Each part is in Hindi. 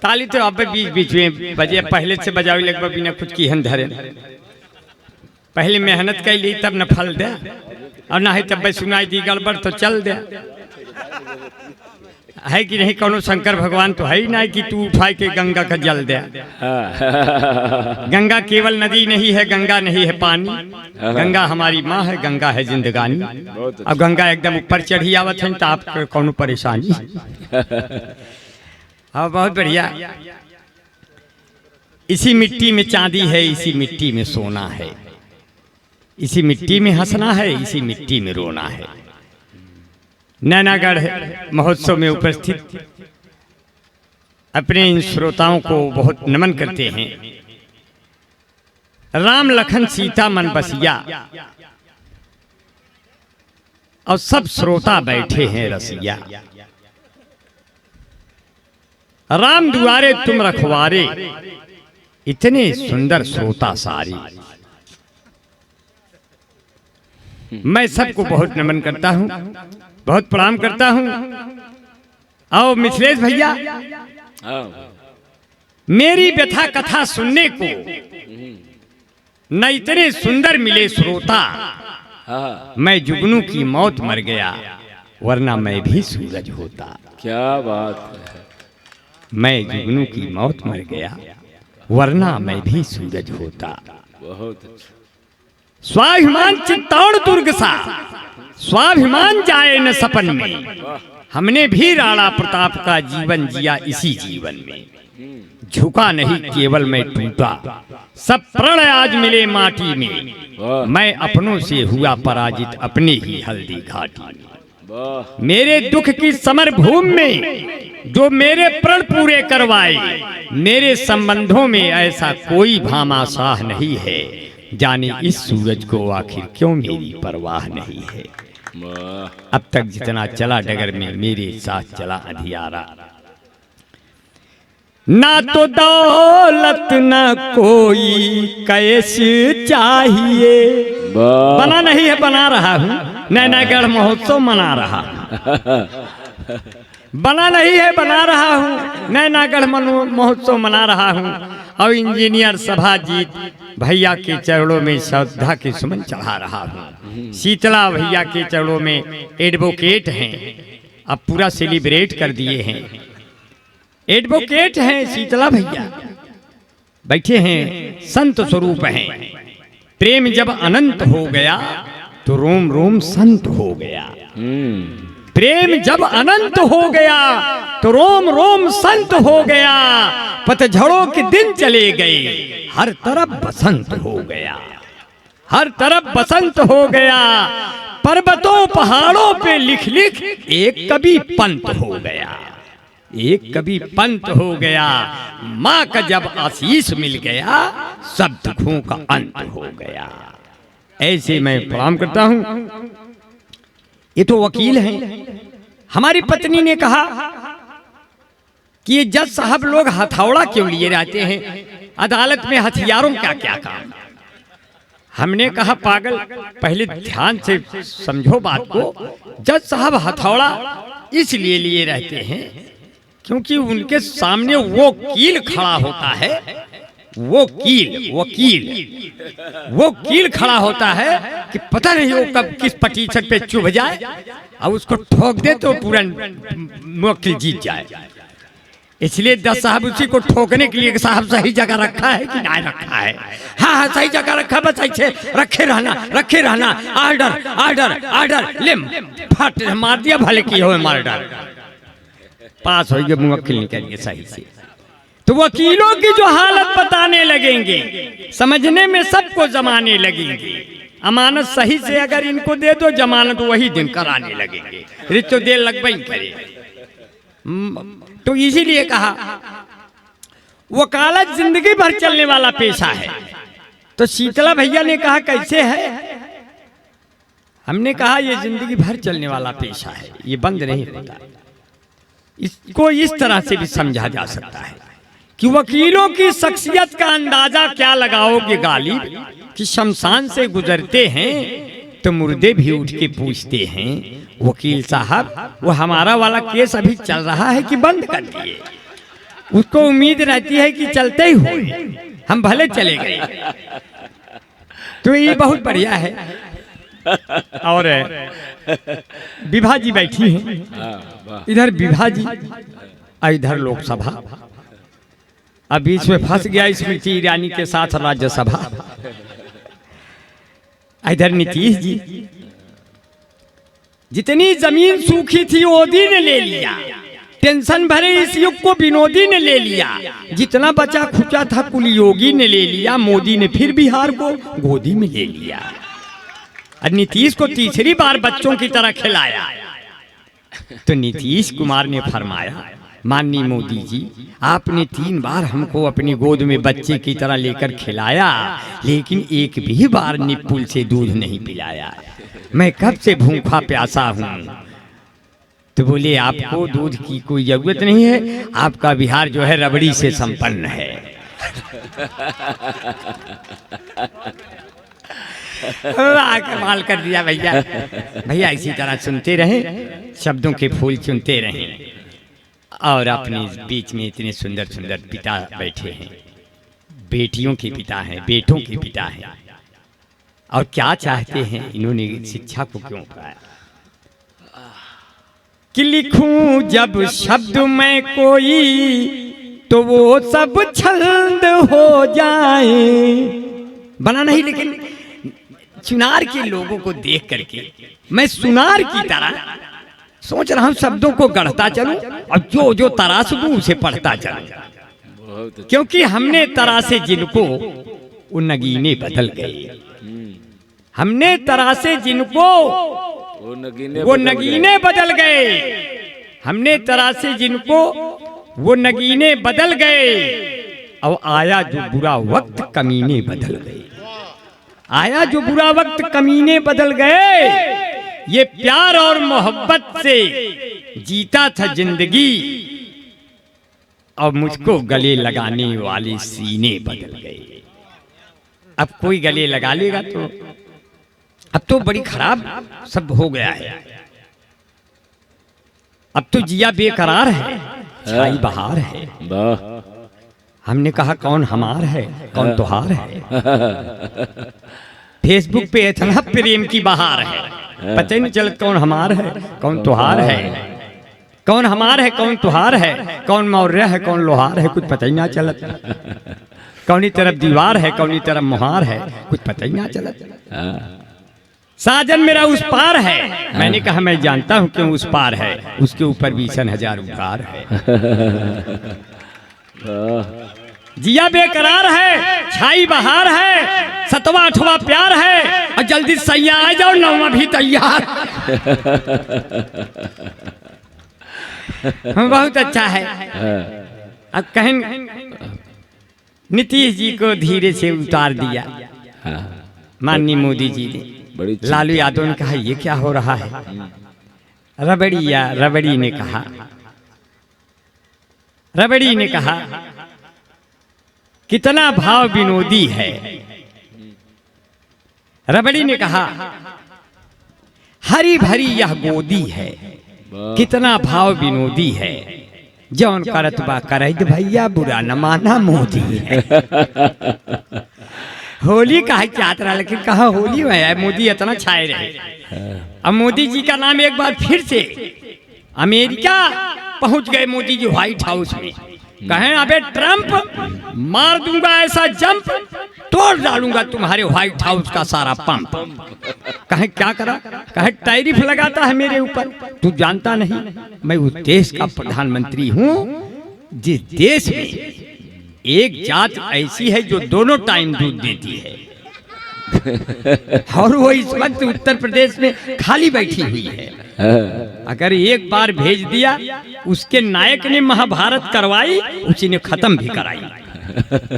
ताली तो अब बीच बीच में बजे, पहले से बजावी लगभग बिना कुछ की हन धरे। पहले मेहनत कर ली तब न फल दे, और ना है तब सुनाई दी गड़बड़ तो चल दे। है कि नहीं? कौनो शंकर भगवान तो है ही ना कि तू उठा के गंगा का जल दे। गंगा केवल नदी नहीं है, गंगा नहीं है पानी, गंगा हमारी माँ है, गंगा है जिंदगानी। अब गंगा एकदम ऊपर चढ़ी आवत है तो आप कौनो परेशानी। हाँ बहुत बढ़िया। इसी मिट्टी में चांदी है, इसी मिट्टी में सोना है, इसी मिट्टी में हंसना है, इसी मिट्टी में रोना है। नैनागढ़ महोत्सव में उपस्थित अपने इन श्रोताओं को बहुत नमन करते हैं। राम लखन सीता मन बसिया, और सब श्रोता बैठे हैं रसिया। राम दुआरे तुम रखवारे, इतने सुंदर श्रोता सारी। मैं सबको बहुत नमन करता हूं, बहुत प्रणाम करता हूं। आओ मिथिलेश भैया, मेरी व्यथा कथा सुनने को न इतने सुंदर मिले श्रोता। मैं जुगनू की मौत मर गया, वरना मैं भी सूरज होता। क्या बात है। मैं जुगनू की मौत मर गया, वरना मैं भी सूरज होता। बहुत अच्छा। स्वाभिमान चित्तौड़ दुर्ग सा, स्वाभिमान जाए न सपन में। हमने भी राणा प्रताप का जीवन जिया इसी जीवन में। झुका नहीं केवल मैं टूटा, सब प्रण आज मिले माटी में। मैं अपनों से हुआ पराजित अपने ही हल्दी घाटी में। मेरे दुख की समर भूमि में जो मेरे प्रण पूरे करवाए, मेरे संबंधों में ऐसा कोई भामाशाह नहीं है। जाने इस सूरज को आखिर क्यों मेरी परवाह नहीं है। अब तक जितना चला डगर में मेरे साथ चला अंधियारा। ना तो दौलत ना कोई कैश चाहिए। बना नहीं है, बना रहा हूँ। नैनागढ़ महोत्सव मना रहा हूँ। बना नहीं है, बना रहा हूँ। नैनागढ़ महोत्सव मना रहा हूँ। और इंजीनियर सभाजीत भैया के चरणों में श्रद्धा के सुमन चढ़ा रहा हूँ। शीतला भैया के चरणों में एडवोकेट हैं, अब पूरा सेलिब्रेट कर दिए हैं। एडवोकेट हैं शीतला भैया, बैठे हैं, संत स्वरूप हैं। प्रेम जब अनंत हो गया तो रोम रोम संत हो गया। प्रेम जब अनंत हो गया तो रोम रोम संत हो गया। पतझड़ों के दिन चले गए, हर तरफ बसंत हो गया, हर तरफ बसंत हो गया। पर्वतों पहाड़ों पे लिख लिख एक कवि पंत हो गया, एक कवि पंत हो गया। माँ का जब आशीष मिल गया, सब दुखों का अंत हो गया। ऐसे मैं प्रणाम करता हूँ। ये तो वकील हैं। हमारी पत्नी ने कहा कि ये जज साहब लोग हथौड़ा क्यों लिए रहते हैं, अदालत में हथियारों का क्या काम। हमने कहा पागल, पहले ध्यान से समझो बात को। जज साहब हथौड़ा इसलिए लिए रहते हैं क्योंकि उनके सामने वो कील खड़ा होता है। वो कील खड़ा होता है कि पता नहीं वो कब किस प्रतिशत पे चुभ जाए और उसको ठोक दे तो पूरा मुवक्किल जीत जाए। इसलिए जज साहब उसी को ठोकने के लिए साहब सही जगह रखा है कि नहीं रखा है। हाँ सही जगह रखा, बस ऐसे रखे रहना। आर्डर आर्डर आर्डर, ले फट मार दिया, भले की हो मर्डर, पास हो गए, मुवक्किल निकल गए सही से। तो वकीलों की जो हालत बताने लगेंगे, समझने में सबको जमाने लगेंगे। अमानत सही से अगर इनको दे दो, जमानत वही दिन कराने लगेंगे, रिश्तो देर लगभग करे। तो इसीलिए कहा वकालत जिंदगी भर चलने वाला पेशा है। तो शीतला भैया ने कहा कैसे है? हमने कहा ये जिंदगी भर चलने वाला पेशा है, ये बंद नहीं होता। इसको इस तरह से भी समझा जा सकता है कि वकीलों की शख्सियत का अंदाजा क्या लगाओगे गालिब, कि शमशान से गुजरते हैं तो मुर्दे भी उठ के पूछते हैं वकील साहब वो हमारा वाला केस अभी चल रहा है कि बंद कर दिए। उसको उम्मीद रहती है कि चलते ही हुए हम भले चले गए। तो ये बहुत बढ़िया है। और विभा जी बैठी हैं, इधर विभा जी और इधर लोकसभा। अब बीच में फंस गया स्मृति ईरानी के साथ राज्यसभा। इधर नीतीश जी, जितनी जमीन सूखी थी मोदी ने ले लिया, टेंशन भरे इस युग को विनोदी ने ले लिया, जितना बचा खुचा था कुल योगी ने ले लिया, मोदी ने फिर बिहार को गोदी में ले लिया। और नीतीश को तीसरी बार बच्चों की तरह खिलाया। तो नीतीश कुमार ने फरमाया, माननीय मोदी जी, आपने 3 बार हमको अपनी गोद में बच्चे की तरह लेकर खिलाया, लेकिन एक भी बार निप्पुल से दूध नहीं पिलाया। मैं कब से भूखा प्यासा हूँ। तो बोले, आपको दूध की कोई जरूरत नहीं है, आपका बिहार जो है रबड़ी से संपन्न है। कमाल कर दिया भैया। भैया इसी तरह सुनते रहें, शब्दों के फूल चुनते रहें। और अपने बीच में इतने सुंदर सुंदर पिता बैठे हैं, बेटियों के पिता हैं, बेटों के पिता हैं। और क्या चाहते हैं इन्होंने शिक्षा को क्यों पाया कि लिखूं जब शब्द में कोई तो वो सब छंद हो जाए। बना नहीं, लेकिन चुनार के लोगों को देख करके मैं सुनार की तरह सोच रहा हूं शब्दों को गढ़ता चलूं और जो जो तराश दूं उसे पढ़ता चलूं। क्योंकि हमने तरासे जिनको वो नगीने बदल गए। हमने तरासे जिनको वो नगीने बदल गए। हमने तरासे जिनको वो नगीने बदल गए। और आया जो बुरा वक्त कमीने बदल गए। आया जो बुरा वक्त कमीने बदल गए। ये प्यार और मोहब्बत से जीता था जिंदगी, और मुझको गले लगाने वाले सीने बदल गए। अब कोई गले लगा लेगा तो अब तो बड़ी खराब सब हो गया है। अब तो जिया बेकरार है, छाई बहार है। हमने कहा कौन हमार है, कौन तुहार है। फेसबुक पे इतना प्रेम की बहार है, पता ही नहीं चलता कौन हमार है, कौन तुहार है। कौन हमार है, कौन तुहार है, कौन मौर्य है, कौन लोहार है, कुछ पता ही ना चलता। कौनी तरफ दीवार है, कौनी तरफ मुहार है, कुछ पता ही ना चलता। साजन मेरा उस पार है। मैंने कहा मैं जानता हूं क्यों उस पार है, उसके ऊपर 20,000 उकार है। जिया बेकरार है, छाई बहार है, 7वां 8वां प्यार है, और जल्दी सैया आ जाओ, 9वां भी तैयार। बहुत अच्छा है। अब कहें नीतीश जी को धीरे से उतार दिया माननीय मोदी जी ने। लालू यादव ने कहा ये क्या हो रहा है। रबड़ी ने कहा कितना भाव विनोदी है। रबड़ी ने कहा हरी भरी यह गोदी है, कितना भाव विनोदी है। जौन करत बा करैद भैया, बुरा न माना मोदी है। होली कहा चाहत रहा, लेकिन कहा होली में है मोदी इतना छाए रहे। अब मोदी जी का नाम एक बार फिर से अमेरिका पहुंच गए मोदी जी व्हाइट हाउस में। कहें अबे ट्रंप, मार दूंगा ऐसा जंप, तोड़ डालूंगा तुम्हारे व्हाइट हाउस का सारा पंप। कहें क्या करा, कहे टैरिफ लगाता है मेरे ऊपर, तू जानता नहीं मैं उस देश का प्रधानमंत्री हूं जिस देश में एक जात ऐसी है जो दोनों टाइम दूध देती है। और वो इस वक्त उत्तर प्रदेश में खाली बैठी हुई है। अगर एक बार भेज दिया, उसके नायक ने महाभारत करवाई, उसी ने खत्म भी कराई।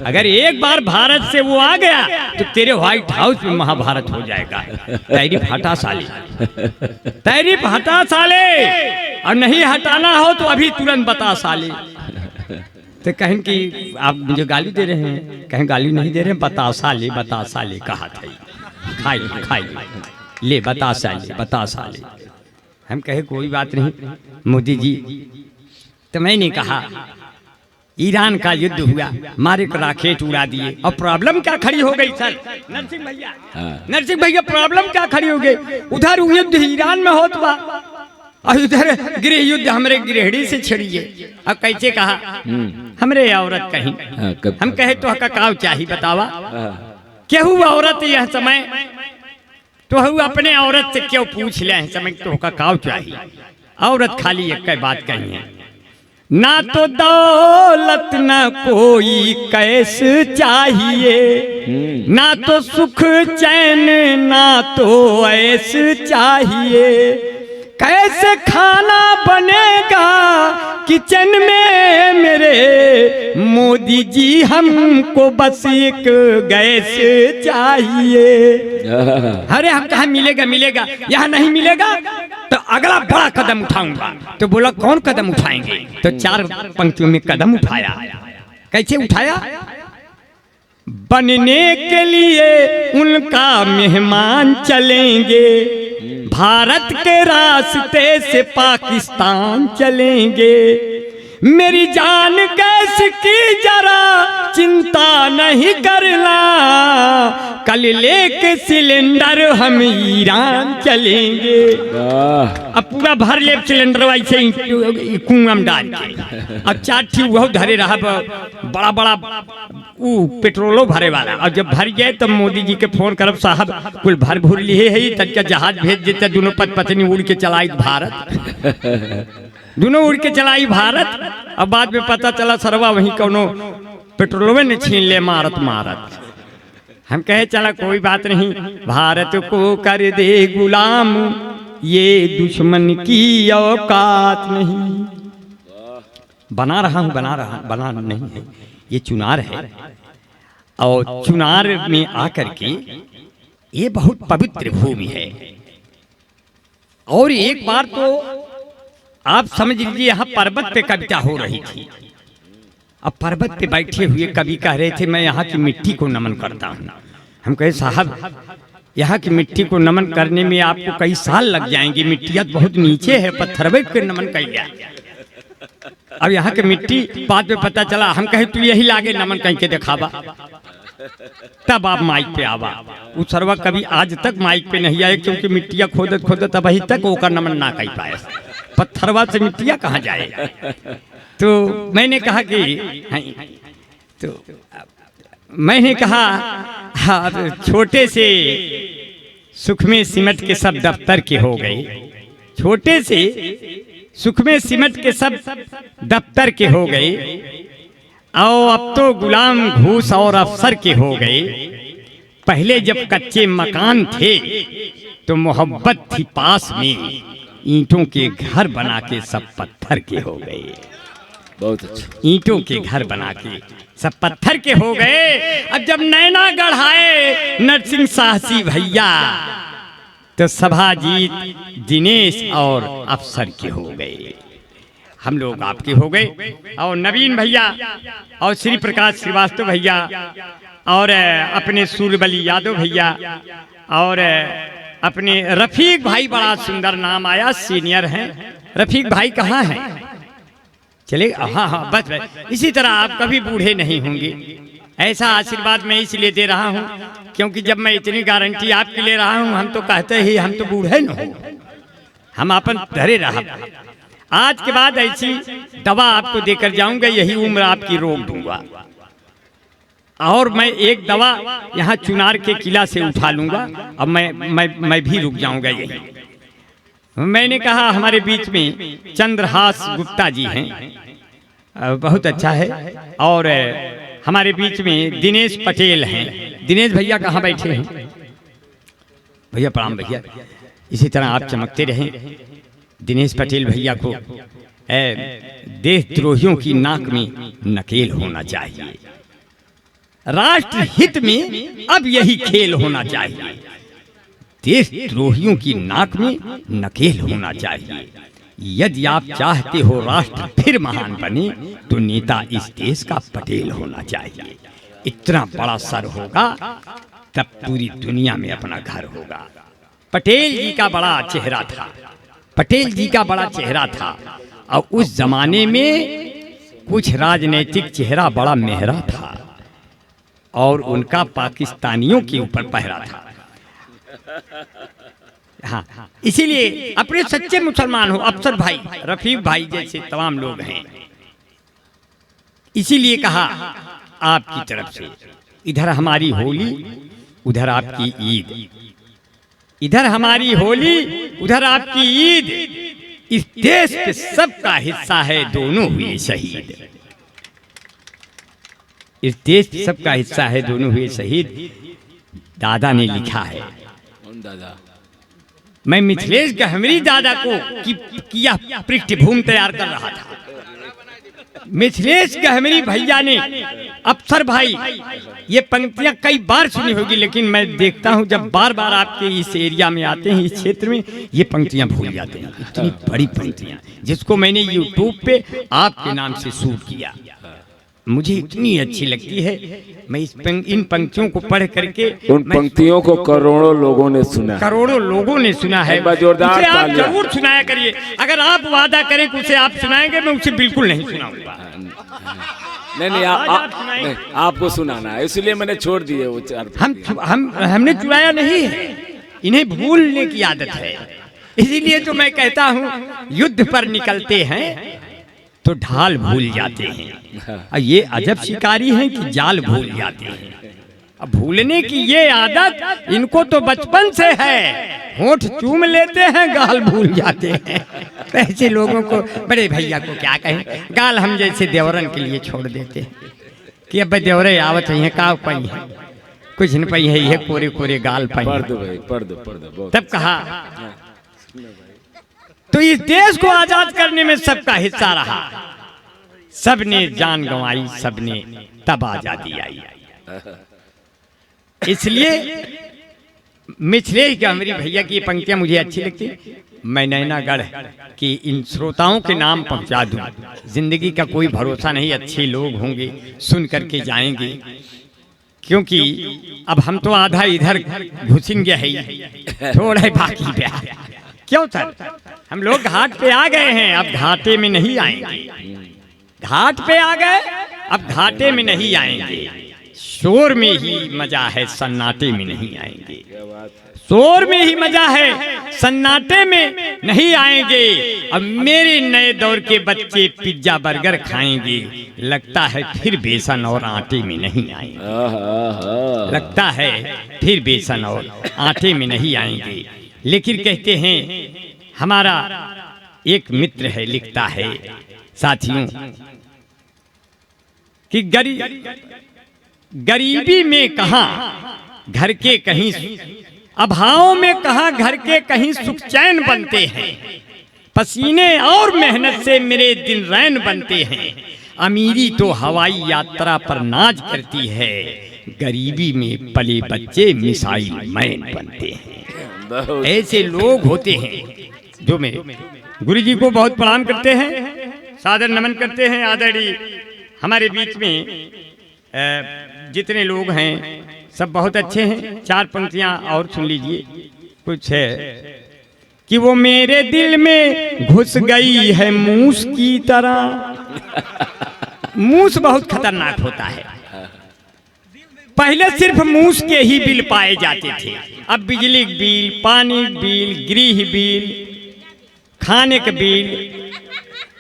अगर एक बार भारत से वो आ गया तो तेरे व्हाइट हाउस में महाभारत हो जाएगा। टैरिफ हटा साले, टैरिफ हटा साले, और नहीं हटाना हो तो अभी तुरंत बता साले। तो कहें कि आप मुझे गाली दे रहे हैं, कहें गाली नहीं दे रहे हैं, बता साले कहा था। खाई ले बता साले। हम कहे कोई बात नहीं मोदी जी। तो मैंने कहा ईरान का युद्ध हुआ, मारे को राकेट उड़ा दिए, और प्रॉब्लम क्या खड़ी हो गई सर नरसिंह भैया, नरसिंह भैया प्रॉब्लम क्या खड़ी हो गई? उधर युद्ध ईरान में होत बा और इधर गृह युद्ध हमरे गृहिणी से छिड़िए। अब कैसे कहा हमरे औरत कहीं, हम कहे तो काव चाहिए बतावा, केहू औरत यह समय तो अपने औरत से क्यों पूछ ले समय तो काव चाहिए? औरत खाली एक बात कही है, ना तो दौलत ना कोई कैस चाहिए, ना तो सुख चैन ना तो ऐस चाहिए, कैसे खाना बनेगा किचन में मेरे मोदी जी, हमको बस एक गैस चाहिए। अरे हम कहा मिलेगा मिलेगा, यहाँ नहीं मिलेगा तो अगला बड़ा कदम उठाऊंगा। तो बोला कौन कदम उठाएंगे? तो 4 पंक्तियों में कदम उठाया। कैसे उठाया? बनने के लिए उनका मेहमान चलेंगे, भारत के रास्ते से पाकिस्तान चलेंगे, मेरी जान गैस की जरा चिंता नहीं करना, कल लेके सिलेंडर हम ईरान चलेंगे। अब पूरा भर ले सिलेंडर वैसे कुआं में डाल के, अब 4 ठी वो धरे रहा बड़ा बड़ा पेट्रोलो भरे वाला। और जब भर गए तब मोदी जी के फोन करब, साहब कुल भर भूर लिए है तक का जहाज भेज देते, दोनों पत्नी उड़ के चलाई भारत, दोनों उड़ के चलाई भारत। अब बाद में पता चला सरवा वहीं कोनो पेट्रोलवे ने छीन ले मारत मारत। हम कहे चला कोई बात नहीं, भारत को कर दे गुलाम, ये दुश्मन की औकात नहीं। बना रहा हूँ बना नहीं है, ये चुनार है। और चुनार में आकर के ये बहुत पवित्र भूमि है। और एक बार तो आप समझ लीजिए यहाँ पर्वत पे कविता हो रही थी। अब पर्वत पे बैठे हुए कवि कह रहे थे मैं यहाँ की मिट्टी को नमन करता हूँ। हम कहे साहब यहाँ की मिट्टी को नमन करने में आपको कई साल लग जाएंगे, मिट्टियाँ बहुत नीचे है, पत्थर पे नमन कर लिया। अब यहाँ के मिट्टी बाद में पता चला, हम कहे तू यही लागे नमन कहीं के दिखावा, तब आप माइक पे आवा। वो सरवा कभी आज तक माइक पे नहीं आए, क्योंकि मिट्टियाँ खोदत खोदत अभी तक ओकर नमन ना कर पाए, पत्थरवा से मिट्टियाँ कहाँ जाए। तो मैंने कहा कि तो मैंने कहा हाँ, छोटे से सुख में सिमट के सब दफ्तर के हो गए, छोटे से सुख में सिमट के सब दफ्तर के हो गए, और अब तो गुलाम घूस और अफसर के हो गए। पहले जब कच्चे मकान थे तो मोहब्बत थी पास में, ईंटों के घर बना के सब पत्थर के हो गए। बहुत अच्छा। ईंटों के घर बना के सब पत्थर के हो गए। अब जब नैना गढ़ाए नरसिंह साहसी भैया, तो सभाजीत दिनेश और अफसर के हो गए, हम लोग आपके हो गए। और नवीन भैया और श्री प्रकाश श्रीवास्तव भैया और अपने सूर्यबली यादव भैया और अपने रफीक भाई, बड़ा सुंदर नाम आया, सीनियर हैं। रफीक भाई कहाँ हैं? चले हाँ हाँ बस बस। इसी तरह आप कभी बूढ़े नहीं होंगे, ऐसा आशीर्वाद मैं इसलिए दे रहा हूँ क्योंकि जब मैं इतनी गारंटी आपकी ले रहा हूँ, हम तो कहते ही हम तो बूढ़े न हो, हम अपन धरे रहा। आज के बाद ऐसी दवा आपको देकर जाऊंगा, यही उम्र आपकी रोक दूंगा। और मैं एक दवा यहाँ चुनार के किला से उठा लूंगा, अब मैं भी रुक जाऊंगा यही। मैंने कहा हमारे बीच में चंद्रहास गुप्ता जी हैं, बहुत अच्छा है। और हमारे बीच में दिनेश पटेल हैं। दिनेश भैया कहाँ बैठे हैं? भैया प्रणाम भैया। इसी तरह आप चमकते रहें। दिनेश पटेल भैया को देशद्रोहियों की नाक में नकेल होना चाहिए, राष्ट्र हित में अब यही खेल होना चाहिए। देशद्रोहियों की नाक में नकेल होना चाहिए। यदि आप चाहते हो राष्ट्र फिर महान बने, तो नेता इस देश का पटेल होना चाहिए। इतना बड़ा सर होगा तब पूरी दुनिया में अपना घर होगा। पटेल जी का बड़ा चेहरा था, पटेल जी का बड़ा चेहरा था और उस जमाने में कुछ राजनीतिक चेहरा बड़ा मेहरा था और उनका पाकिस्तानियों के ऊपर पहरा था। हाँ, इसीलिए अपने सच्चे मुसलमान हो, अफसर भाई, रफीक भाई जैसे तमाम लोग हैं, इसीलिए कहा आपकी तरफ से इधर हमारी होली उधर आपकी ईद, इधर हमारी होली उधर आपकी ईद, इस देश के सबका हिस्सा है, दोनों हुए शहीद। इस देश के सबका हिस्सा है, दोनों हुए शहीद। दादा ने लिखा है, दादा मैं मिथिलेश गहमरी दादा को किया पृष्ठभूमि तैयार कर रहा था। मिथिलेश गहमरी भैया ने, अफसर भाई, ये पंक्तियां कई बार सुनी होगी, लेकिन मैं देखता हूं जब बार बार आपके इस एरिया में आते हैं, इस क्षेत्र में, ये पंक्तियां भूल जाते हैं। इतनी बड़ी पंक्तियां जिसको मैंने यूट्यूब पे आपके नाम से शूट किया, मुझे इतनी अच्छी लगती है। मैं इन पंक्तियों को पढ़ करके, उन पंक्तियों को करोड़ों लोगों ने सुना, करोड़ों लोगों ने सुना है। जोरदार उसे आप जरूर सुनाया करिए। अगर आप वादा करें कि उसे आप सुनाएंगे, मैं उसे बिल्कुल नहीं सुनाऊंगा। नहीं, आपको सुनाना है, इसलिए मैंने छोड़ दिए वो चार। हमने चुराया नहीं है, इन्हें भूलने की आदत है। इसीलिए तो मैं कहता हूँ, युद्ध पर निकलते हैं तो ढाल भूल जाते हैं। ये अजब शिकारी हैं कि जाल भूल जाते हैं। अब भूलने की ये आदत इनको तो बचपन से है। होठ चूम लेते हैं, गाल भूल जाते हैं। ऐसे लोगों को, बड़े भैया को क्या कहें, गाल हम जैसे देवरन के लिए छोड़ देते हैं कि अब देवरे आवत है, का पई है, कुछ न पई है, ये कोरे कोरे गाल पई। पढ़ दो। तब कहा तो इस देश को आजाद करने में सबका हिस्सा रहा, सबने जान गंवाई, सबने तब आजादी आई। इसलिए मिथिलेश गहमरी भैया की पंक्तियां मुझे अच्छी लगती। मैं नैनागढ़ की इन श्रोताओं के नाम पहुंचा दूं। जिंदगी का कोई भरोसा नहीं, अच्छे लोग होंगे, सुन करके जाएंगे, क्योंकि अब हम तो आधा इधर घुसेंगे है, थोड़ा बाकी पे। क्यों सर, हम लोग घाट पे आ गए हैं, अब घाटे में नहीं आएंगे। घाट पे आ गए, अब घाटे में नहीं आएंगे। शोर में ही मजा है, सन्नाटे में नहीं आएंगे। शोर में ही मजा है, सन्नाटे में नहीं आएंगे। अब मेरे नए दौर के बच्चे पिज्जा बर्गर खाएंगे, लगता है फिर बेसन और आटे में नहीं आएंगे। लगता है फिर बेसन और आटे में नहीं आएंगे। लेकिन कहते हैं, हमारा एक मित्र है, लिखता है साथियों कि गरीबी में कहाँ घर के कहीं, अभाव में कहाँ घर के कहीं सुख चैन बनते हैं। पसीने और मेहनत से मेरे दिन रैन बनते हैं। अमीरी तो हवाई यात्रा पर नाज करती है, गरीबी में पले बच्चे मिसाइल मैन बनते हैं। ऐसे लोग होते हैं जो मेरे गुरु जी को बहुत प्रणाम करते हैं, सादर नमन करते हैं। आदरणीय हमारे बीच में जितने लोग हैं सब बहुत अच्छे हैं। चार पंक्तियां और सुन लीजिए। कुछ है कि वो मेरे दिल में घुस गई है मूस की तरह। मूस बहुत खतरनाक होता है। पहले सिर्फ मूस के ही बिल पाए जाते थे, अब बिजली बिल, पानी बिल, गृह बिल, खाने का बिल,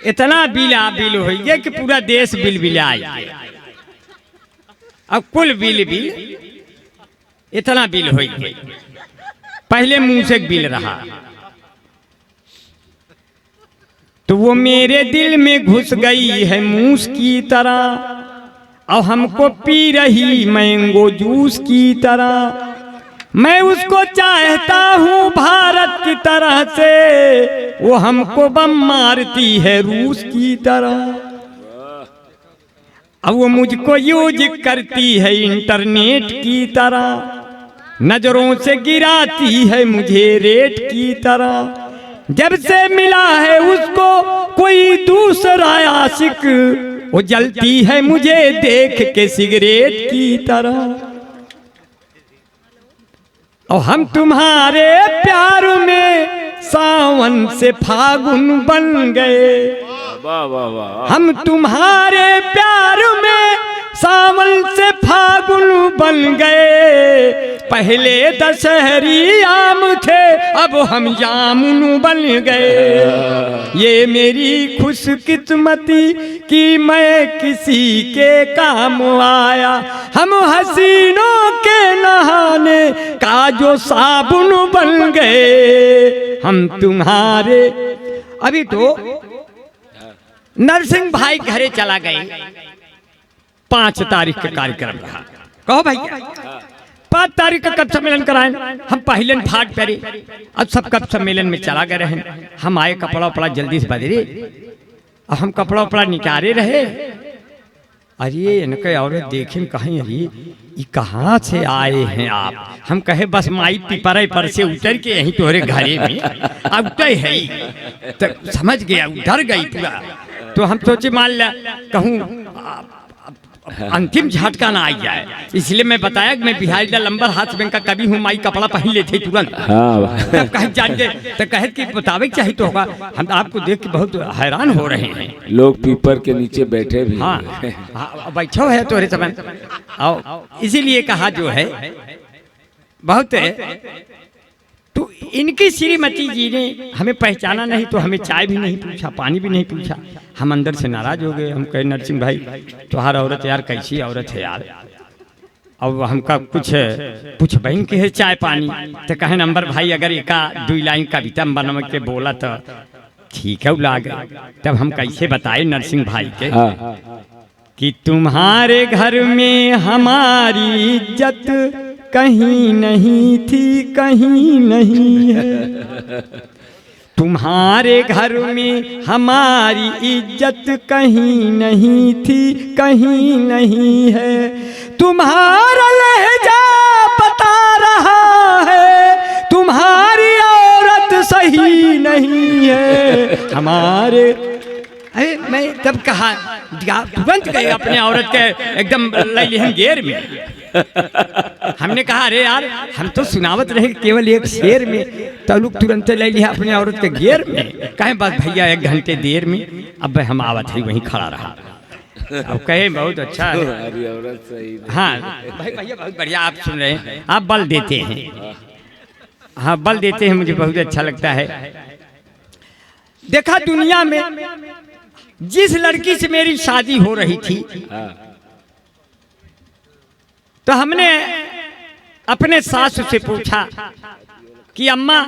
इतना बिल हो गया कि पूरा देश बिल बिलाए। अब कुल बिल इतना बिल हो गया। पहले मूसे बिल रहा। तो वो मेरे दिल में घुस गई है मूस की तरह, और हमको पी रही मैंगो जूस की तरह। मैं उसको चाहता हूँ भारत की तरह से, वो हमको बम मारती है रूस की तरह। अब वो मुझको यूज करती है इंटरनेट की तरह, नजरों से गिराती है मुझे रेट की तरह। जब से मिला है उसको कोई दूसरा आशिक, वो जलती है मुझे देख के सिगरेट की तरह। और हम तुम्हारे प्यार में सावन से फागुन बन गए। वाह वाह वाह। हम तुम्हारे प्यार में सावन से फागुन बन गए। पहले दशहरी आम थे, अब हम जामुन बन गए। ये मेरी खुशकिस्मती कि मैं किसी के काम आया। हम हसीनों के नहाने का जो साबुन बन गए। हम तुम्हारे अभी तो नरसिंह भाई घरे चला गए। 5 तारीख का कार्यक्रम रहा। कहो भैया 5 तारीख का कब सम्मेलन कराएं? हम पहले फाट पहरे, अब सब कब सम्मेलन में चला गए रहे। हम आए कपड़ा उपड़ा जल्दी से बदले, अब हम कपड़ा उपड़ा निकाले रहे। अरे इनके औरत देखें कहीं, अरे ये कहाँ से आए हैं आप? हम कहे बस माई पिपरे पर से उतर के यहीं तोहरे घरे में उतर है ही। तो समझ गया, डर गई पूरा। तो हम सोचे मान लिया कहूँ अंतिम झटका ना आ जाए, इसलिए मैं बताया कि मैं बिहारी लाल लंबर हाथ बैंक का कभी हूँ, माई कपड़ा पहन लेते तुरंत। तब कहे जान के तो कहे कि बतावे चाहिए तो होगा। हम तो आपको देख के बहुत हैरान हो रहे हैं। लोग पीपर के नीचे बैठे भी। हाँ, बैठो है तोरे समय। इसीलिए कहा जो है बहुत तो इनकी श्रीमती जी ने हमें पहचाना नहीं, तो हमें चाय भी नहीं पूछा, पानी भी नहीं पूछा। हम अंदर से नाराज हो गए। हम कहे नरसिंह भाई तुम्हारा औरत यार कैसी औरत है यार। अब हमका कुछ पूछ बहन के है चाय पानी। तो कहे नंबर भाई अगर 1-2 लाइन कविता बन के बोला तो ठीक है उला गए। तब हम कैसे बताए नरसिंह भाई के कि तुम्हारे घर में हमारी इज्जत कहीं नहीं थी, कहीं नहीं है। तुम्हारे घर में हमारी इज्जत कहीं नहीं थी, कहीं नहीं है। तुम्हारा लहजा बता रहा है तुम्हारी औरत सही नहीं है। हमारे अरे मैं तब कहा तुरंत गए अपने औरत के एकदम ले गेर में। हमने कहा अरे यार हम तो सुनावत रहे केवल एक शेर में, तो लोग तुरंत ले लिया अपने औरत के गेर में। कहे बस भैया 1 घंटे देर में, अब हम आवत है वहीं खड़ा रहा। अब कहे बहुत अच्छा है। हाँ भाई भैया बहुत बढ़िया आप सुन रहे हैं, आप बल देते हैं। हाँ बल देते हैं, मुझे बहुत अच्छा लगता है। देखा दुनिया में जिस लड़की से मेरी शादी हो रही थी, तो हमने अपने सास से पूछा कि अम्मा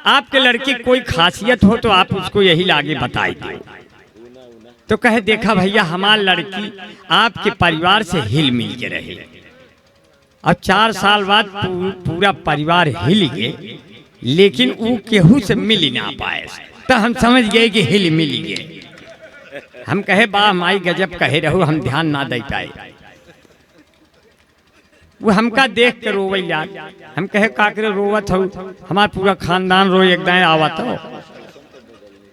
आपके लड़की कोई खासियत हो तो आप उसको यही लागे बताई दो। तो कहे देखा भैया हमारी लड़की आपके परिवार से हिल मिल के रहे। अब 4 साल बाद पूरा परिवार हिल गए, लेकिन वो केहू से मिल ना पाए। तो हम समझ गए कि हिल मिल गए। हम कहे बा माई गजब कहे रहो, हम ध्यान ना दे पाए। वो हमका देख के रोवे यार। हम कहे काकरे रोवत हो, हमारा पूरा खानदान रो एक दाएं आवत हो।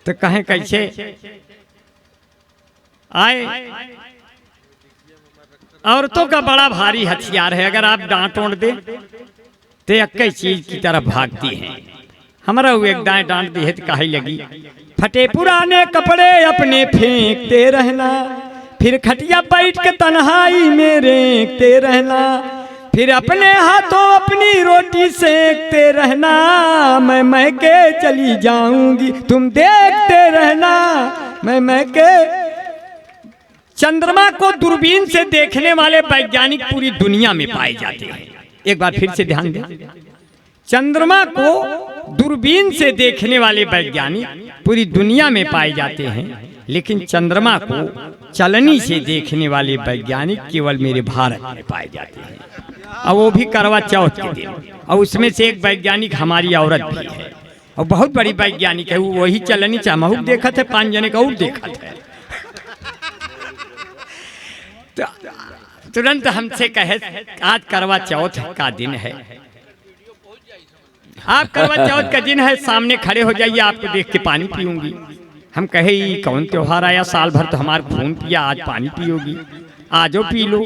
तो कहे कैसे आए। औरतों का बड़ा भारी हथियार है, अगर आप डांट ओढ़ दे तो एक चीज की तरफ भागती हैं। हमारा वो एक दाएं डांट दी है तो कहे लगी फटे पुराने कपड़े अपने फेंकते रहना, फिर खटिया बैठ के तन्हाई में रेंकते रहना, फिर अपने हाथों अपनी रोटी सेकते रहना। मैं के चली जाऊंगी तुम देखते रहना, मैं के। चंद्रमा को दूरबीन से देखने वाले वैज्ञानिक पूरी दुनिया में पाए जाते हैं। एक बार फिर से ध्यान दें, चंद्रमा को दूरबीन से देखने वाले वैज्ञानिक पूरी दुनिया में पाए जाते हैं, लेकिन चंद्रमा को चलनी से देखने वाले वैज्ञानिक केवल मेरे भारत में पाए जाते हैं, और वो भी करवा चौथ के दिन। और उसमें से एक वैज्ञानिक हमारी औरत भी है, और बहुत बड़ी वैज्ञानिक है। वो वही चलनी चामहू देखा था, 5 जने का और देखा था। तुरंत हमसे कहे आज करवा चौथ का दिन है, आप करवा चौथ का दिन है, सामने खड़े हो जाइए, आपको देख के पानी पीऊंगी। हम कहे कौन त्योहार आया, साल भर तो हमारा खून पिया, आज पानी पियोगी, आजो पी लो।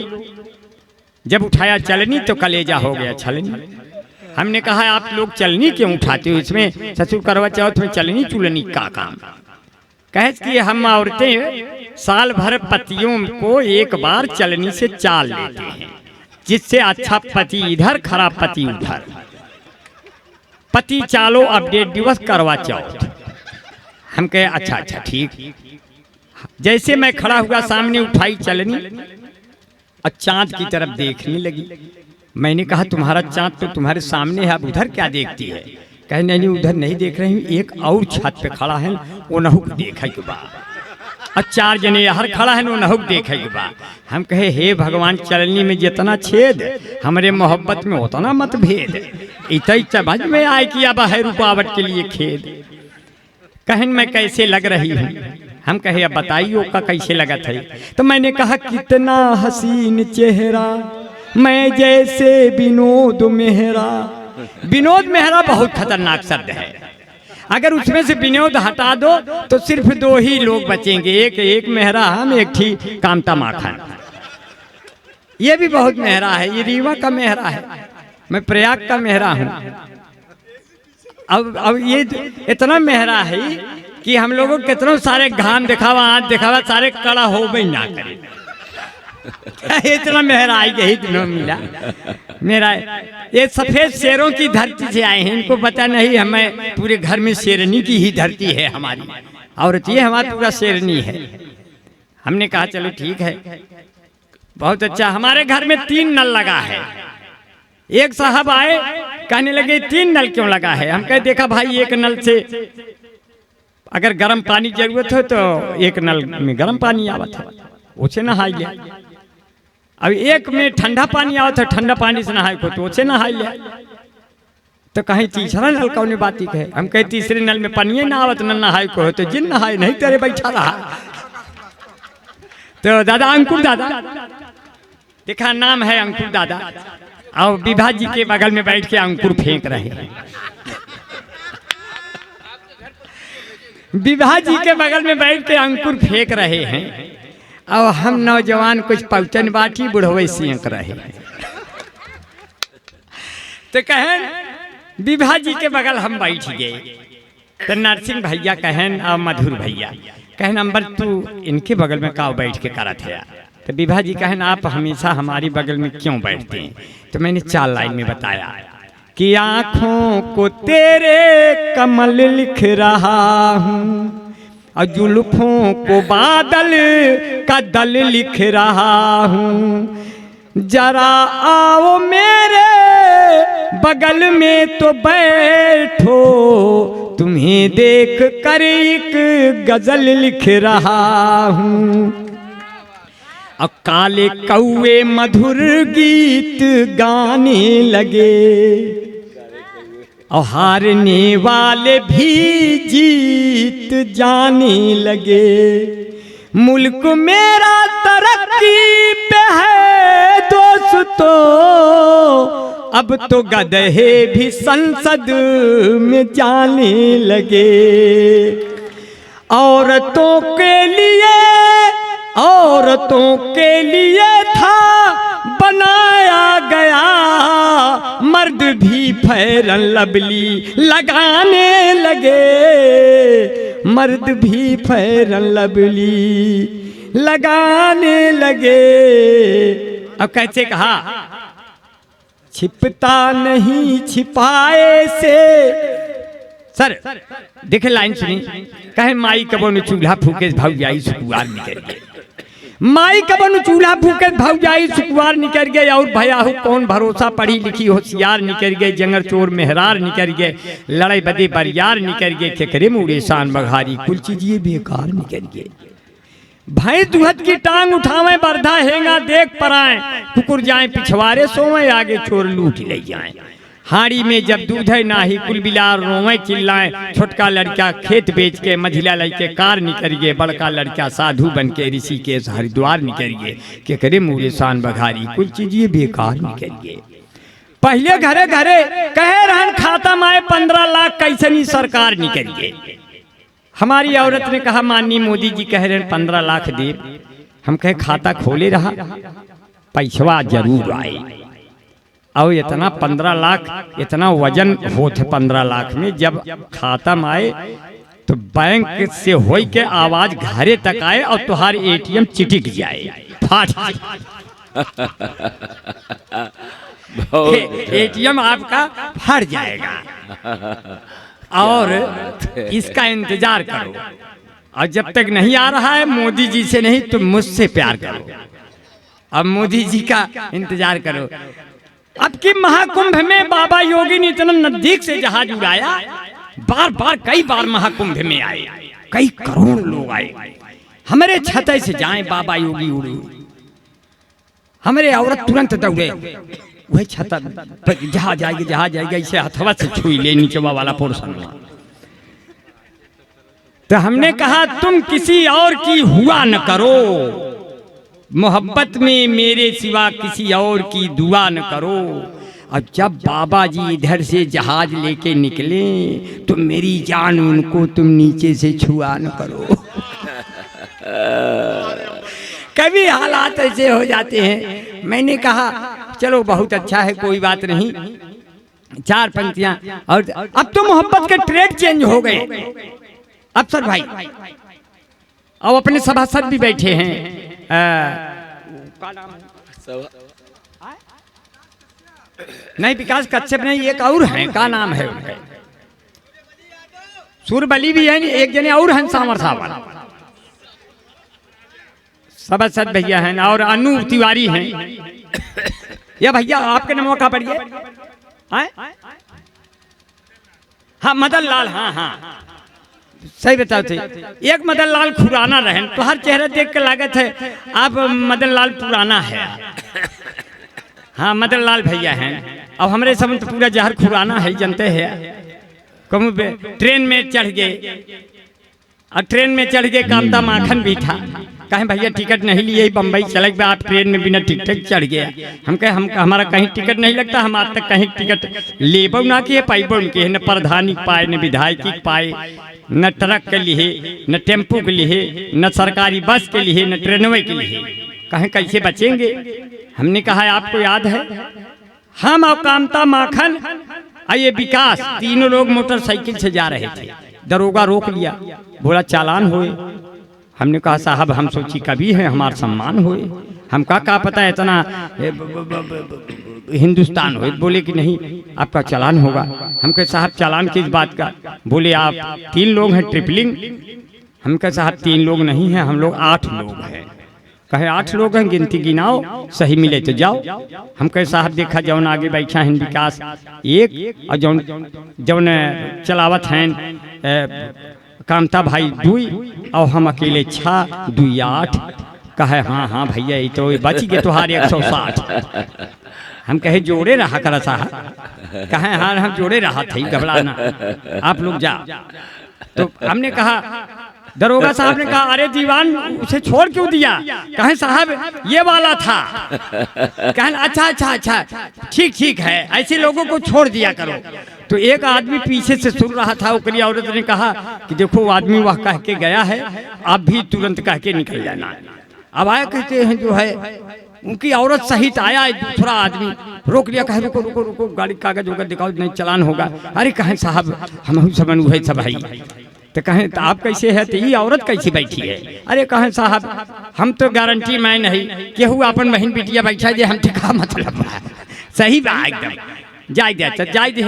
जब उठाया चलनी तो कलेजा हो गया छलनी। हमने कहा आप लोग चलनी क्यों उठाते हो, इसमें ससुर करवा चौथ में चलनी चुलनी का काम। कहे कि हम औरतें साल भर पतियों को एक बार चलनी से चाल लेते हैं, जिससे अच्छा पति इधर खराब पति उधर, पति चालो अपडेट दिवस करवा चौथ। हम कहे अच्छा अच्छा ठीक। जैसे मैं खड़ा हुआ सामने उठाई चलनी और चांद की तरफ देखने लगी। मैंने कहा तुम्हारा चांद तो तुम्हारे सामने है, अब उधर क्या देखती है? कहे नहीं उधर नहीं देख रही हूँ, एक और छत पे खड़ा है वो नहुक देखे के बा, और 4 जने हर खड़ा है वो नहुक देखे के बा। हम कहे हे भगवान, चलनी में जितना छेद हमारे मोहब्बत में उतना मत भेद, इतना समझ में आए कि अब है रुकावट के लिए खेद। कहन मैं कैसे लग रही हूँ? हम कहे अब बताइए का कैसे लगा था? तो मैंने कहा कितना हसीन चेहरा मैं जैसे विनोद मेहरा। विनोद मेहरा बहुत खतरनाक शब्द है, अगर उसमें से विनोद हटा दो तो सिर्फ 2 ही लोग बचेंगे, एक मेहरा हम, एक थी कामता माखन। ये भी बहुत मेहरा है, ये रीवा का मेहरा है, मैं प्रयाग का मेहरा हूँ। अब ये इतना मेहरा है कि हम लोगों को कितनों सारे घाम दिखावा आँच दिखावा सारे कड़ा हो भी ना करे। इतना मेहरा आई यही दिनों मिला मेरा। ये सफेद शेरों की धरती से आए हैं, इनको पता नहीं हमें पूरे घर में शेरनी की ही धरती है हमारी, औरत ये हमारा पूरा शेरनी है। हमने कहा चलो ठीक है, बहुत अच्छा। हमारे घर में 3 नल लगा है। एक साहब आए कहने लगे 3 नल क्यों लगा है? हम कहे देखा भाई, एक नल से अगर गर्म पानी जरूरत हो तो एक नल में गर्म पानी आवत है, उसे नहा लिया। अब एक में ठंडा पानी आवत है, ठंडा पानी से नहाए को तो उसे नहा लिया। तो कहीं तीसरा नल कौन बात ही कहे? हम कहे तीसरे नल में पानी ना आवत न नहाए को हो तो जिन नहाए नहीं तेरे बैठा रहा। तो दादा अंकुर दादा, देखा नाम है अंकुर दादा, और विभा जी के बगल में बैठ के अंकुर फेंक रहे हैं। विभा जी के बगल में बैठ के अंकुर फेंक रहे हैं, और हम नौजवान कुछ पौचन बाटी बुढ़वे सेंक रहे हैं। तो कहें विभा जी के बगल हम बैठ गए, तो नरसिंह भैया कहन और मधुर भैया कहन अंबर तू इनके बगल में का बैठ के करत है? तो विभा जी कहन आप हमेशा हमारी बगल में क्यों बैठते हैं? तो मैंने 4 लाइन में बताया कि आँखों को तेरे कमल लिख रहा हूँ, और जुल्फों को बादल का दल लिख रहा हूँ। जरा आओ मेरे बगल में तो बैठो, तुम्हें देख कर एक गजल लिख रहा हूँ। और काले कौवे मधुर गीत गाने लगे, और हारने वाले भी जीत जाने लगे। मुल्क मेरा तरक्की पे है दोस्तों, अब तो गधे भी संसद में जाने लगे। औरतों के लिए था बनाया गया, मर्द भी फेरन लवली लगाने लगे, मर्द भी फेरन लवली लगाने लगे। अब कैसे कहा? छिपता नहीं छिपाए से। सर देखे लाइन सुनी, कहे माई कबो न चूल्हा फूके भौजाई सुकुआर निकल गए, माई कबो चूल्हा फूके भौजाई सुकुआर निकल गए। और भया हो कौन भरोसा, पढ़ी लिखी होशियार निकल गए, जंगर चोर मेहरार निकल गए, लड़ाई बदे बरियार निकल गए, केकरे मुड़े शान बघारी कुल चीजिए बेकार निकल गए। भैंस दुहत की टांग उठावे बरधा हेंगा देख पराए, कुकुर जाए पिछवाड़े सोवे, आगे चोर लूट ले जाए। हाड़ी में जब दूध है नाही, कुल बिलार रोवे चिल्लाए, छोटका लड़का खेत बेच के मझिला लड़के कार निकल गए, बड़का लड़का साधु बन के ऋषि के हरिद्वार निकल गए, के करे मुरे शान बघारी कुल चीजिए बेकार निकल गए। पहले घरे घरे कहे रहन खाता माए 15 लाख कैसनी सरकार निकल गए। हमारी औरत ने कहा माननीय मोदी जी कह रहे हैं 15 लाख दे। हम कहे खाता खोले रहा पैसवा जरूर आए। और इतना 15 लाख इतना वजन होते 15 लाख में जब खत्म आए तो बैंक से हो के आवाज घरे तक आए और तुहार एटीएम चिटिक जाए फाट एटीएम आपका फट जाएगा और इसका इंतजार करो और जब तक नहीं आ रहा है मोदी जी से नहीं तो मुझसे प्यार करो। अब मोदी जी का इंतजार करो। अब की महाकुंभ में बाबा योगी ने इतना नजदीक से जहाज उड़ाया, बार बार कई बार महाकुंभ में आए, कई करोड़ लोग आए। हमारे छतई से जाए बाबा योगी उड़े, हमारे औरत तुरंत दौड़े वही छत जहाज आएगी इसे हथवा से छुई ले नीचे वाला पोर्शन में। तो हमने कहा तुम किसी और की हुआ न करो, मोहब्बत में मेरे सिवा किसी और की दुआ न करो। अब जब बाबा जी इधर से जहाज लेके निकले तो मेरी जान उनको तुम नीचे से छुआ न करो। कभी हालात ऐसे हो जाते हैं। मैंने कहा चलो बहुत अच्छा है, कोई बात नहीं, 4 पंक्तियां। और अब तो मोहब्बत के ट्रेड चेंज हो गए अफसर भाई, और अपने सभासद भी बैठे हैं। नहीं विकास कश्यप नहीं, एक और है, का नाम है उनका, सूरबली भी है, एक जने और हैं सामर साहब सभासद भैया हैं, और अनु तिवारी हैं। या भैया आपके नाम का पढ़िए। हाँ मदन लाल, हाँ सही बताओ थे। एक मदन लाल खुराना रहे तो हर चेहरा देख के लागत है आप मदन लाल पुराना है। हाँ मदन लाल भैया हैं। अब हमारे सब तो पूरा जहर खुराना है, जानते हैं। कम ट्रेन में चढ़ गए, और ट्रेन में चढ़ गए कामता माखन भी था। कहें भैया टिकट नहीं लिए, बम्बई चले गए, आप ट्रेन में बिना टिकट चढ़ गया। हम कहे हम हमारा कहीं टिकट नहीं लगता, हम आज तक कहीं टिकट लेबो ना किए पाइबो के, न प्रधानी पाए न विधायक पाए, न ट्रक के लिए न टेम्पो के लिए न सरकारी बस के लिए न ट्रेनवे के लिए। कहें कैसे बचेंगे। हमने कहा आपको याद है हम और कामता माखन और ये विकास तीनों लोग मोटरसाइकिल से जा रहे थे, दरोगा रोक लिया, बोला चालान हुए। हमने कहा साहब हम सोची कभी है हमारा सम्मान हुए, हमका क्या पता इतना हिंदुस्तान हो। बोले कि नहीं आपका चालान होगा। हम कहे साहब चालान किस बात का। बोले आप 3 लोग हैं ट्रिपलिंग। हम कहे साहब 3 लोग नहीं हैं, हम लोग 8 लोग हैं। कहे 8 लोग हैं, गिनती गिनाओ, सही मिले तो जाओ। हम कहे साहब देखा जौन आगे बैठा है विकास 1 और जौन चलावत हैं कामता भाई 2 और हम अकेले 6 2 8। कहे हाँ भैया ये तो बच गए तुम्हारे 160। हम कहे जोड़े रहा करा साहब। कहे हाँ हम जोड़े रहा थे, घबराना आप लोग जा। तो हमने कहा दरोगा साहब ने कहा अरे दीवान उसे छोड़ क्यों दिया। कहे साहब ये वाला था। कहे अच्छा ठीक है, ऐसे लोगों को छोड़ दिया करो। तो एक आदमी पीछे से सुन रहा था, ओकरी औरत ने कहा कि देखो वो आदमी वह कह के गया है, आप भी तुरंत कह के निकल जाना। अब आया कहते हैं जो है उनकी औरत सहित आया, दूसरा आदमी रोक लिया, कहे रुको रुको रुको गाड़ी कागज होगा दिखाओ, नहीं चालान होगा। अरे कहें साहब हम समन हुए सब भाई। तो कहें तो आप कैसे है, तो ये औरत कैसी बैठी है। अरे कहें साहब हम तो गारंटी मैं नहीं, केहू अपन बहन बिटिया बैठा जे हम टिका मतलब सही बात एकदम जाय दे।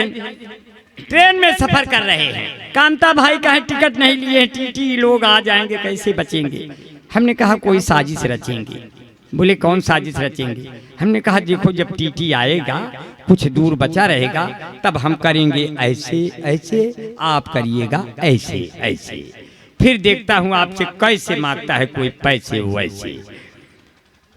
ट्रेन में सफर कर रहे हैं, कामता भाई कहें टिकट नहीं लिए, टीटी लोग आ जाएंगे कैसे बचेंगे। हमने कहा कोई साजिश रचेंगे। बोले कौन साजिश रचेंगे। हमने कहा देखो जब टीटी आएगा कुछ दूर बचा रहेगा तब हम करेंगे ऐसे ऐसे, आप करिएगा ऐसे ऐसे, फिर देखता हूँ आपसे कैसे मांगता है कोई पैसे वैसे।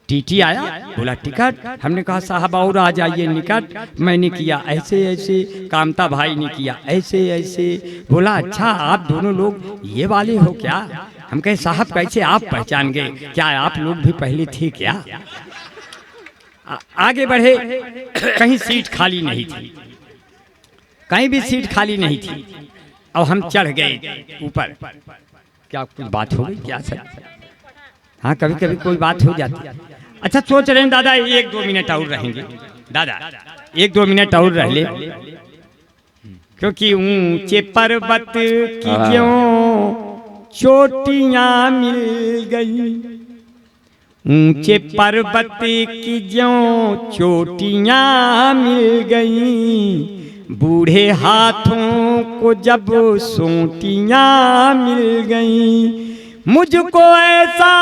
टीटी आया, बोला टिकट। हमने कहा साहब और आ जाइए निकट। मैंने किया ऐसे ऐसे, कामता भाई ने किया ऐसे ऐसे। बोला अच्छा आप दोनों लोग ये वाले हो क्या। हम कहे साहब कैसे आप पहचान गए, क्या आप लोग भी पहले थे क्या। आगे बढ़े, कहीं सीट खाली नहीं थी, कहीं भी सीट खाली नहीं थी। और हम चढ़ गए ऊपर। क्या कुछ बात हो गई क्या सर। हाँ कभी कभी कोई बात हो जाती है। अच्छा सोच रहे हैं दादा 1-2 मिनट और रहेंगे दादा। एक दो मिनट और रह ले, क्योंकि ऊंचे पर्वत की ज्यों चोटियां मिल गई, ऊंचे पर्वत की ज्यों चोटियां मिल गई, बूढ़े हाथों को जब सोटियां मिल गई, मुझको ऐसा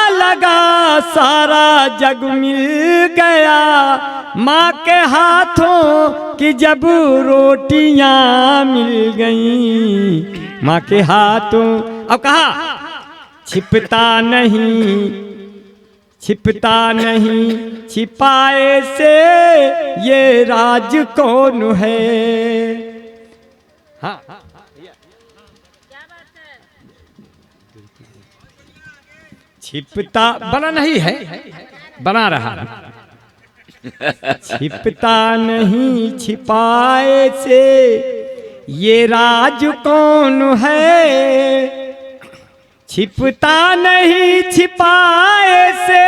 लगा सारा जग मिल गया, माँ के हाथों की जब रोटियां मिल गई, माँ के हाथों। अब कहा छिपता नहीं छिपाए से ये राज कौन है। हाँ छिपता बना नहीं है, बना रहा छिपता नहीं छिपाए से ये राज कौन है, छिपता नहीं छिपाए से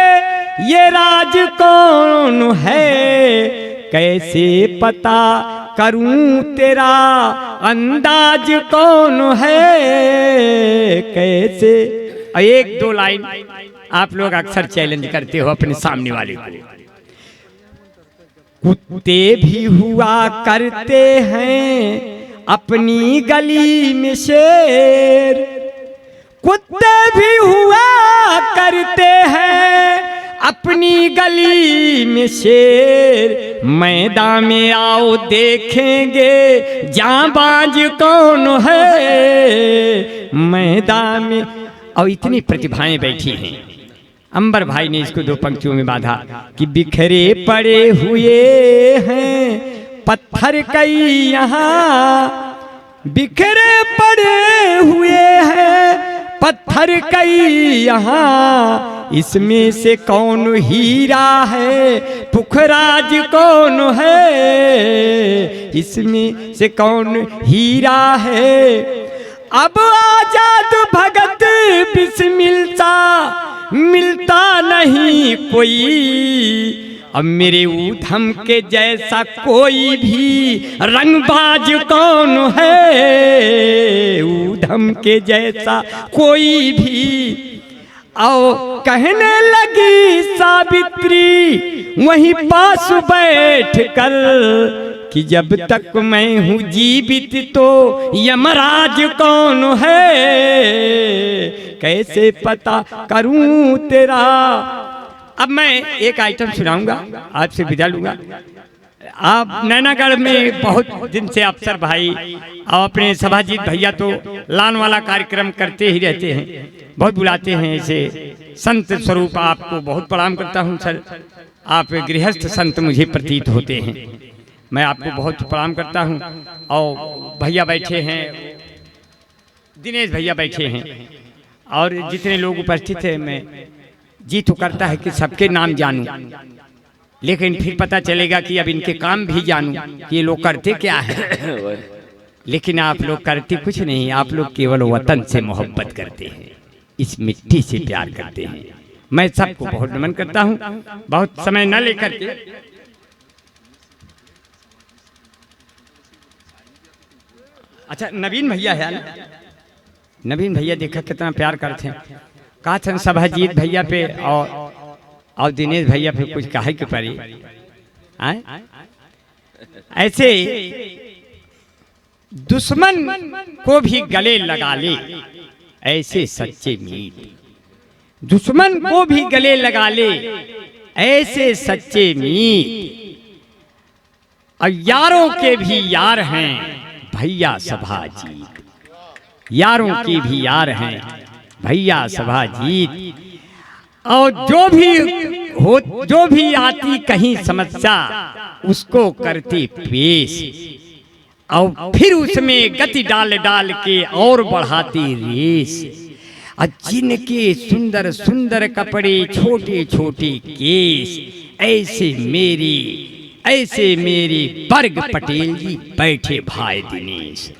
ये राज कौन है, कैसे पता करूं तेरा अंदाज कौन है, कैसे। एक दो लाइन आप लोग अक्सर चैलेंज करते हो अपने सामने वाले को। कुत्ते भी हुआ करते हैं अपनी गली में शेर, कुत्ते भी हुआ करते हैं अपनी गली में शेर, मैदान में आओ देखेंगे जांबाज कौन है, मैदान में। और इतनी प्रतिभाएं बैठी हैं। अंबर भाई ने इसको दो पंक्तियों में बांधा कि बिखरे पड़े हुए हैं पत्थर कई यहाँ, बिखरे पड़े हुए हैं पत्थर कई यहाँ, इसमें से कौन हीरा है पुखराज कौन है, इसमें से कौन हीरा है। अब आजाद भगत बिस्मिलता मिलता नहीं कोई, अब मेरे ऊधम के जैसा कोई भी रंगबाज कौन है, ऊधम के जैसा कोई भी। आओ कहने लगी सावित्री वहीं पास बैठ कर कि जब तक मैं हूँ जीवित तो यमराज कौन है, कैसे पता करूं तेरा। अब मैं एक आइटम सुनाऊंगा, आपसे विदा लूंगा। आप नैनागढ़ में बहुत दिन से अफसर भाई और अपने सभाजीत भैया तो लान वाला कार्यक्रम करते ही रहते हैं, बहुत बुलाते हैं ऐसे संत स्वरूप। आपको बहुत प्रणाम करता हूं सर, आप गृहस्थ संत मुझे प्रतीत होते हैं, मैं आपको बहुत प्रणाम करता हूं। और भैया बैठे हैं, दिनेश भैया बैठे हैं, और जितने लोग उपस्थित हैं, मैं जी तो करता है कि सबके नाम जानूं, लेकिन फिर पता चलेगा कि अब इनके काम भी जानूं कि ये लोग करते क्या है। लेकिन आप लोग करते कुछ नहीं, आप लोग केवल वतन से मोहब्बत करते हैं, इस मिट्टी से प्यार करते हैं। मैं सबको बहुत नमन करता हूं। बहुत समय न लेकर के अच्छा नवीन भैया है ना, नवीन भैया देखा कितना प्यार करते हैं। कहा था सभाजीत भैया पे और दिनेश भैया पे कुछ कहे के पड़ी ऐसे दुश्मन को भी गले लगा ले ऐसे सच्चे मीत, दुश्मन को भी गले लगा ले ऐसे सच्चे मीत, और यारों के भी यार हैं भैया सभाजीत, यारों की भी यार हैं भैया सभाजीत। और जो भी आती कहीं समस्या उसको करती पेश, और फिर उसमें गति डाल डाल के और बढ़ाती रेस। और जिनके सुंदर सुंदर कपड़े छोटे छोटे केस, ऐसे मेरी बर्ग पटेल जी बैठे भाई दिनेश,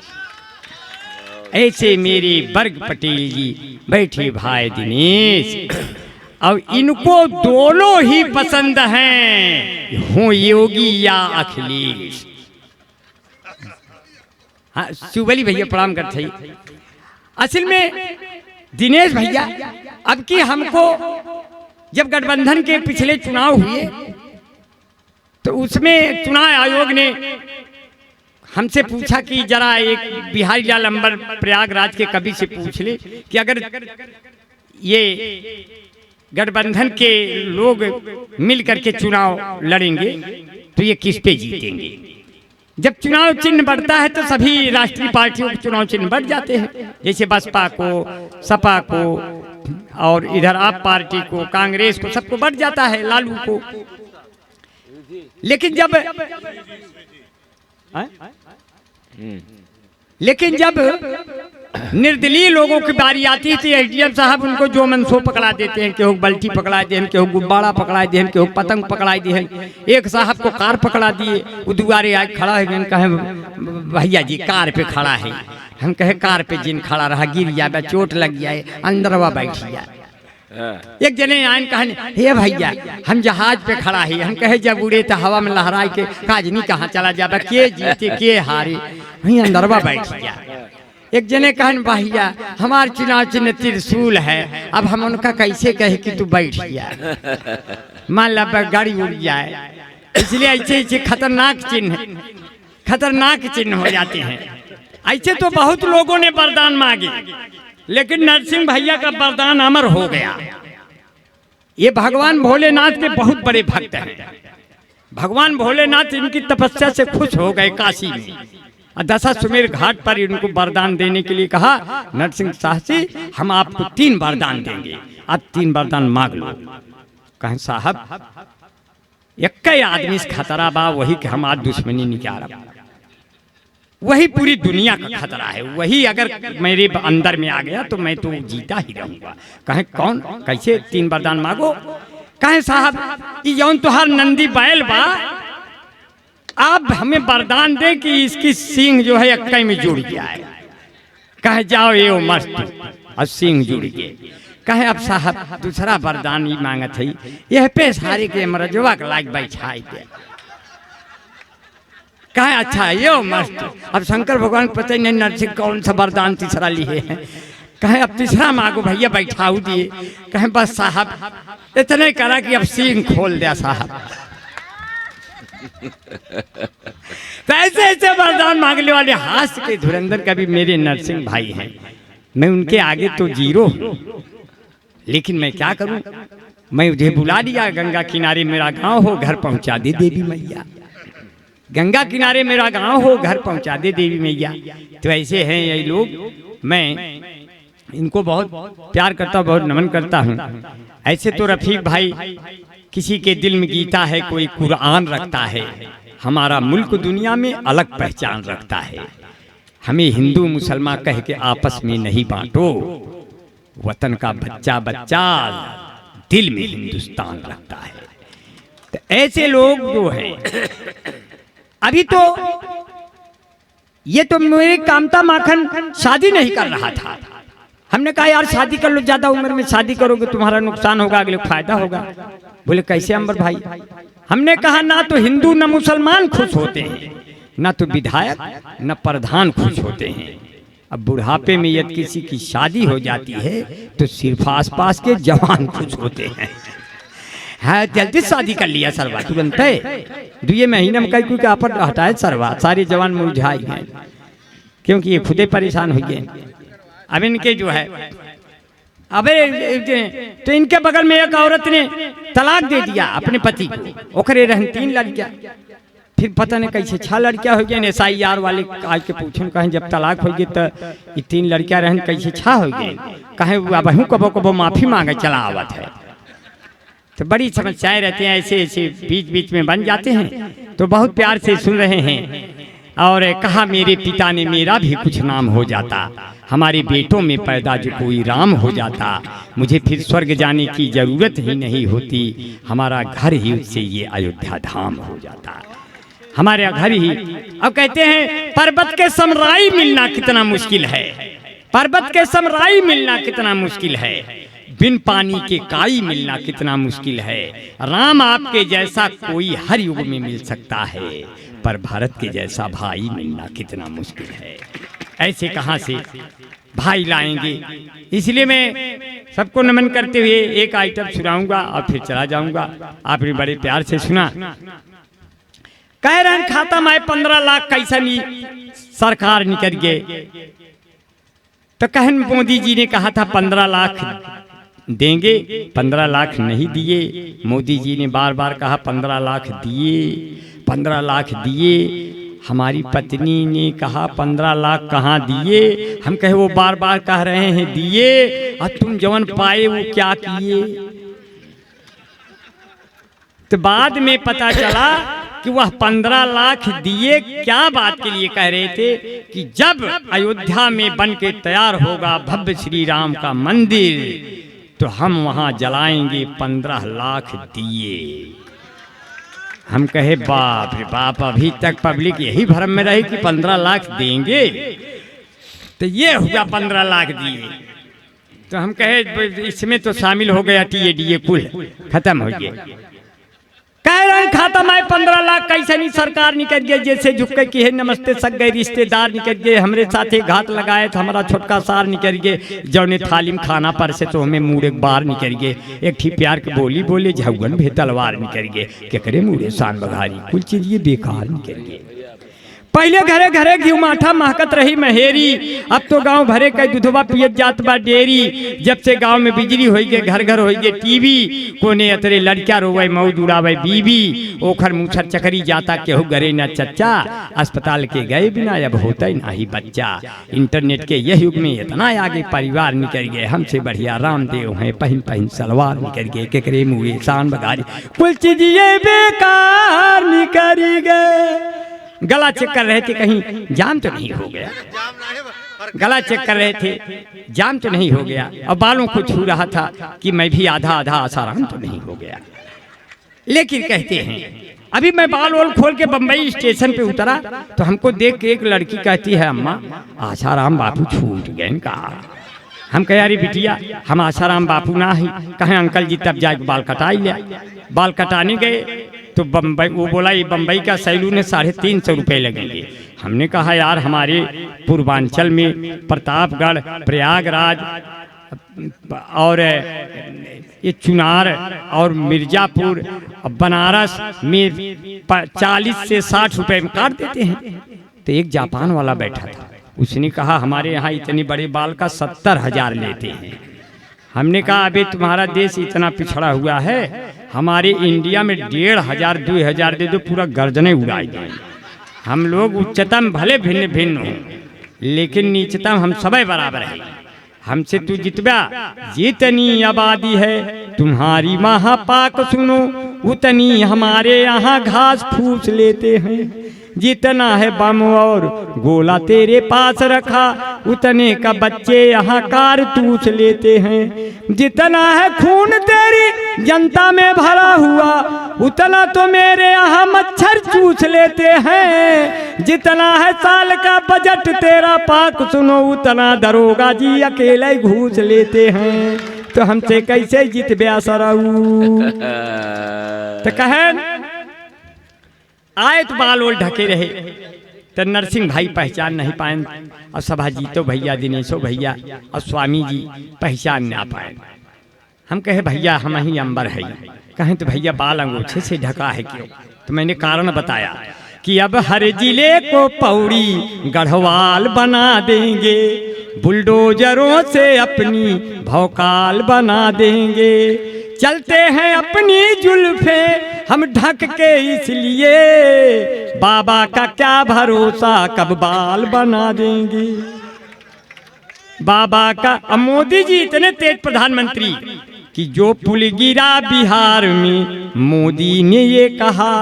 ऐसे मेरे बर्ग पटेल जी बैठे भाई दिनेश। और इनको दोनों ही पसंद हैं, हो योगी या अखिलेश। हाँ सुबली भैया प्रणाम करते ही। असल में दिनेश भैया अब की हमको जब गठबंधन के पिछले चुनाव हुए तो उसमें चुनाव आयोग ने हमसे पूछा कि जरा एक बिहारी लाल अंबर प्रयागराज के कवि से पूछ ले कि अगर ये गठबंधन के लोग मिल करके चुनाव लड़ेंगे तो ये किस पे जीतेंगे। जब चुनाव चिन्ह बढ़ता है तो सभी राष्ट्रीय पार्टियों के चुनाव चिन्ह बढ़ जाते हैं, जैसे बसपा को, सपा को और इधर आप पार्टी को, कांग्रेस को, सबको बढ़ जाता है, लालू को। लेकिन जब निर्दलीय लोगों की बारी आती है तो एसडीएम साहब उनको जो मनसो पकड़ा देते हैं, केहू बल्टी पकड़ा दे, केहू गुब्बारा पकड़ा दे, केहू पतंग पकड़ा दिए। एक साहब को कार पकड़ा दिए, वो दुआरे आज खड़ा है, कहे भैया जी कार पे खड़ा है। हम कहे कार पे जिन खड़ा रहा गिर जाए, चोट लग जाए, अंदरवा बैठ जाए। एक जने आयन कहने हे भैया हम जहाज पे खड़ा है, हम कहे जब उड़े तो हवा में लहराए के काजनी कहाँ चला जाए, के जीते के हारे, वहीं अंदरवा बैठ गया। एक जने कहन भैया हमार चुनाव चिन्ह त्रिशूल है, अब हम उनका कैसे कहे कि तू बैठ गया, मान ला गाड़ी उड़ जाए। इसलिए ऐसे ऐसे खतरनाक चिन्ह हो जाते हैं। ऐसे तो बहुत लोगों ने वरदान मांगे, लेकिन नरसिंह भैया का वरदान अमर हो गया। ये भगवान भोलेनाथ के बहुत बड़े भक्त हैं। भगवान भोलेनाथ इनकी तपस्या से खुश हो गए काशी में, और दशाश्वमेध घाट पर इनको वरदान देने के लिए कहा, नरसिंह साहसी हम आपको 3 वरदान देंगे, आप 3 वरदान मांग लो। कहें साहब एक आदमी से खतरा बा, वही के हम आज दुश्मनी निकाल, वही पूरी दुनिया का खतरा है, वही अगर मेरे अंदर में आ गया तो मैं तो जीता ही रहूंगा। कहें कौन, कैसे 3 वरदान मांगो। कहें साहब ये जौन तुहार नंदी बैल बा, आप हमें वरदान दे कि इसकी सींग जो है अक्कई में जुड़ जाए। कहे जाओ ये मस्त और सींग जुड़ गए। कहे अब साहब दूसरा वरदान ही मांगत है, यह पे सारे के मरजवा के लाग बैठाई दे। कहे अच्छा ये मस्त। अब शंकर भगवान पता ही नहीं नरसिंह कौन सा वरदान तीसरा लिए हैं। कहे अब तीसरा मांगो भैया, बैठाऊ दिए। कहे बस साहब इतने करा कि अब सींग खोल दिया साहब। तो ऐसे ऐसे वरदान मांगने वाले हास्य के धुरंधर कभी मेरे नरसिंह भाई हैं, मैं उनके आगे तो जीरो हूं। लेकिन मैं क्या करूं, मैं उन्हें बुला लिया, गंगा किनारे मेरा गांव हो, घर पहुंचा दे देवी मैया। गंगा किनारे मेरा गांव हो, घर पहुंचा दे देवी मैया। तो ऐसे हैं ये लोग, मैं इनको बहुत प्यार करता, बहुत नमन करता हूँ। ऐसे तो रफीक भाई किसी के दिल में गीता है, कोई कुरान रखता है। हमारा मुल्क दुनिया में अलग पहचान रखता है। हमें हिंदू मुसलमान कह के आपस में नहीं बांटो, वतन का बच्चा बच्चा दिल में हिंदुस्तान रखता है। तो ऐसे लोग जो हैं, अभी तो ये तो मेरे कामता माखन शादी नहीं कर रहा था। हमने कहा यार शादी कर लो, ज्यादा उम्र में शादी करोगे तुम्हारा नुकसान होगा, अगले फायदा होगा। बोले कैसे अंबर भाई। हमने कहा ना तो हिंदू न मुसलमान खुश होते हैं, ना तो विधायक न प्रधान खुश होते हैं। अब बुढ़ापे में यदि किसी की शादी हो जाती है तो सिर्फ आसपास के जवान खुश होते हैं। हाँ जल्दी शादी कर लिया सरवा तुरंत है, 2 महीने में कई के ऊपर हटाए सरवा, सारे जवान मुरझाए गए क्योंकि ये खुदे परेशान हो गए। अब इनके जो है, अबे तो इनके बगल में एक औरत ने तलाक दे दिया अपने पति को, ओकरे रहन 3 लड़कियां। फिर पता नहीं कैसे 6 लड़कियां हो गई। SIR वाले आज के पूछन कहें जब तलाक हो गई तो ये 3 लड़कियां रहन कैसे 6 हो गई। कहें अब कबो कबो माफी मांगे चला आवत है। तो बड़ी समस्याएं रहती हैं, ऐसे ऐसे बीच बीच में बन जाते हैं। तो बहुत प्यार से सुन रहे हैं। और कहा मेरे पिता ने मेरा भी कुछ नाम हो जाता, हमारे बेटों में पैदा जो कोई राम हो जाता, मुझे फिर स्वर्ग जाने की जरूरत ही नहीं होती, हमारा घर ही उससे ये अयोध्या धाम हो जाता, हमारे घर ही। अब कहते हैं पर्वत के समराई मिलना कितना मुश्किल है, पर्वत के समराई मिलना कितना मुश्किल है, बिन पानी के काई मिलना कितना मुश्किल है। राम आपके जैसा कोई हर युग में मिल सकता है, पर भारत के जैसा भाई मिलना कितना मुश्किल है। ऐसे कहाँ से भाई लाएंगे? इसलिए मैं सबको नमन करते हुए एक आइटम सुनाऊंगा और फिर चला जाऊंगा। आपने बड़े प्यार से सुना। कह रहे हैं खाता में 15 लाख कैसा सरकार निकल गए, तो कहन मोदी जी ने कहा था 15 लाख देंगे, 15 लाख नहीं दिए। मोदी जी ने बार बार कहा 15 लाख दिए, 15 लाख दिए। हमारी पत्नी ने कहा 15 लाख कहाँ दिए? हम कहे वो बार बार कह रहे हैं दिए, और तुम जवन पाए वो क्या किए? तो बाद में पता चला कि वह 15 लाख दिए क्या बात के लिए कह रहे थे कि जब अयोध्या में बन के तैयार होगा भव्य श्री राम का मंदिर, तो हम वहां जलाएंगे 15 लाख दिए। हम कहे बाप रे बाप, अभी तक पब्लिक यही भ्रम में रही कि 15 लाख देंगे, तो ये हुआ 15 लाख दिए। तो हम कहे इसमें तो शामिल हो गया TADA कुल खत्म हो गया। कह रहे हैं खाता में 15 लाख कैसे नहीं सरकार निकल गए, जैसे झुक के की है नमस्ते सग गए रिश्तेदार निकल गए, हमरे साथे घात लगाए तो हमारा छोटका सार निकल गए, जौने थाली में खाना पर से तो हमें मुँह एक बार निकल गए, एक ठीक प्यार के बोली बोले झगन भी तलवार निकल गए, क्या करे मुँह शान बघारी कुल चीज ये बेकार निकल गए। पहले घरे घरे घी माठा महकत रही महेरी, अब तो गांव भरे कई दुधवा पियत जात बा डेरी। जब से गांव में बिजली होई गए, घर घर होई गए टीवी, कोने अतरे लड़किया रोवे मौज उड़ावे बीबी, ओखर मुछर चकरी जाता केहू गरे न चच्चा, अस्पताल के गए बिना अब होता ही ना ही बच्चा। इंटरनेट के यह युग में इतना आगे परिवार निकल गए, हमसे बढ़िया रामदेव हैं पहन पहन सलवार निकल गए, केकरे मुँह शान बघारी कुल चीज ये बेकार निकल गए। गला चेक कर रहे थे कहीं जाम तो नहीं हो गया, गला चेक कर रहे थे जाम तो नहीं हो गया, और बालों को छू रहा था कि मैं भी आधा आधा आसाराम तो नहीं हो गया। लेकिन कहते हैं अभी मैं बाल वाल खोल के बम्बई स्टेशन पे उतरा तो हमको देख के एक लड़की कहती है अम्मा आसाराम बापू छूट गए का। हम कहे अरे बिटिया हम आसाराम बापू ना ही, कहे अंकल जी तब जाके बाल कटाई लिया। बाल कटाने गए तो बम्बई, वो बोला ये बम्बई का सैलून है 350 रुपये लगेंगे। हमने कहा यार हमारे पूर्वांचल में प्रतापगढ़, प्रयागराज और ये चुनार और मिर्जापुर, बनारस में 40 से 60 रुपये में काट देते हैं। तो एक जापान वाला बैठा था, उसने कहा हमारे यहाँ इतने बड़े बाल का 70,000 लेते हैं। हमने कहा अभी तुम्हारा देश इतना पिछड़ा हुआ है, हमारे इंडिया में 1,500 2,000 दे दो पूरा गर्दनें उड़ाई दें। हम लोग उच्चतम भले भिन्न भिन्न हो, लेकिन नीचतम हम सभी बराबर हैं। हमसे तू जितवा जितनी आबादी है तुम्हारी महापाक सुनो, उतनी हमारे यहाँ घास फूस लेते हैं। जितना है बम और गोला तेरे पास रखा, उतने का बच्चे यहाँ कारतूस लेते हैं। जितना है खून तेरी जनता में भरा हुआ, उतना तो मेरे यहाँ मच्छर चूस लेते हैं। जितना है साल का बजट तेरा पाक सुनो, उतना दरोगा जी अकेले घूस लेते हैं। तो हमसे कैसे जीत ब्या सराऊ? तो कहे आए तो बाल ओल ढके रहे, तो नरसिंह भाई पहचान नहीं पाए, और सभा जीतो भैया, दिनेशो भैया और स्वामी जी पहचान ना पाए। हम कहे भैया हम ही अंबर है। कहें तो भैया बाल अंगूठे से ढका है क्यों? तो मैंने कारण बताया कि अब हर जिले को पौड़ी गढ़वाल बना देंगे, बुलडोजरों से अपनी भौकाल बना देंगे। चलते हैं अपनी जुल्फे हम ढक के, इसलिए बाबा का क्या भरोसा कब बाल बना देंगे। बाबा का अब मोदी जी इतने तेज प्रधानमंत्री कि जो पुल गिरा बिहार में मोदी ने ये कहा,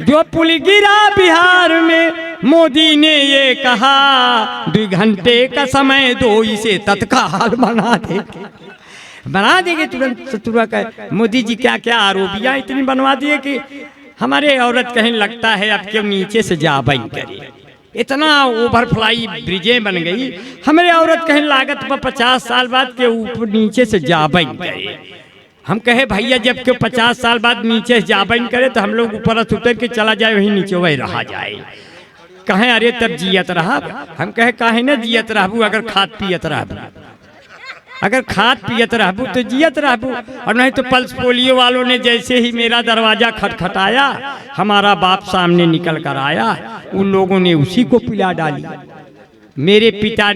जो पुल गिरा बिहार में मोदी ने ये कहा, 2 घंटे का समय दो इसे तत्काल बना देंगे तुरंत। सतुरा का मोदी जी क्या क्या आरोपियां इतनी बनवा दिए कि हमारे औरत कहीं लगता है अब क्यों नीचे से जा बन करे। इतना ओवरफ्लाई ब्रिजें बन गई। हमारे औरत कहीं लागत पर 50 साल बाद के ऊपर नीचे से जाबन गए। हम कहे भैया जब के 50 साल बाद नीचे से जाबन करे तो हम लोग ऊपर से उतर के चला जाए, वहीं नीचे वही रहा जाए। कहें अरे तब जियत रहा। हम कहे काहे न जियत रहबू, अगर खाद पियत रहबू, अगर खाद पियत रहबू तो जियत रहबू। और नहीं तो पल्स पोलियो वालों ने जैसे ही मेरा दरवाजा खटखटाया, हमारा बाप सामने निकल कर आया, उन लोगों ने उसी को पिला डाली। मेरे पिता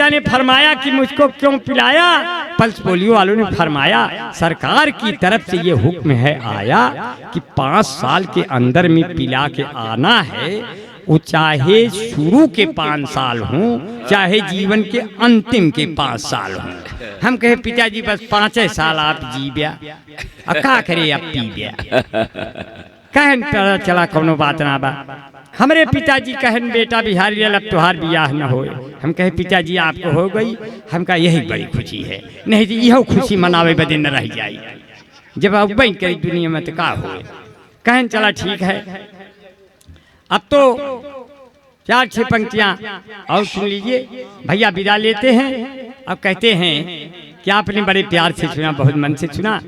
ने फरमाया कि मुझको क्यों पिलाया? पल्स पोलियो वालों ने फरमाया सरकार की तरफ से ये हुक्म है आया कि 5 साल के अंदर में पिला के आना है, वो चाहे शुरू के 5 साल हों चाहे जीवन के अंतिम के 5 साल हों। हम कहे पिताजी बस 5 साल आप जी ब्या, का करे अब पी ब्या। कहन पता चला कोनो बात ना बा। हमारे पिताजी कहन बेटा बिहारी अब तुहार बियाह न हो। हम कहे पिताजी आपको हो गई। हम कहा यही बड़ी खुशी है, नहीं तो यह खुशी मनावे बदे न रह जाए। जब अब बन करी दुनिया में तो का हो। कहन चला ठीक है। अब तो 4-6 पंक्तियां और सुन लीजिए। भैया विदा लेते हैं। अब कहते हैं कि आपने बड़े प्यार से सुना, बहुत मन से सुना,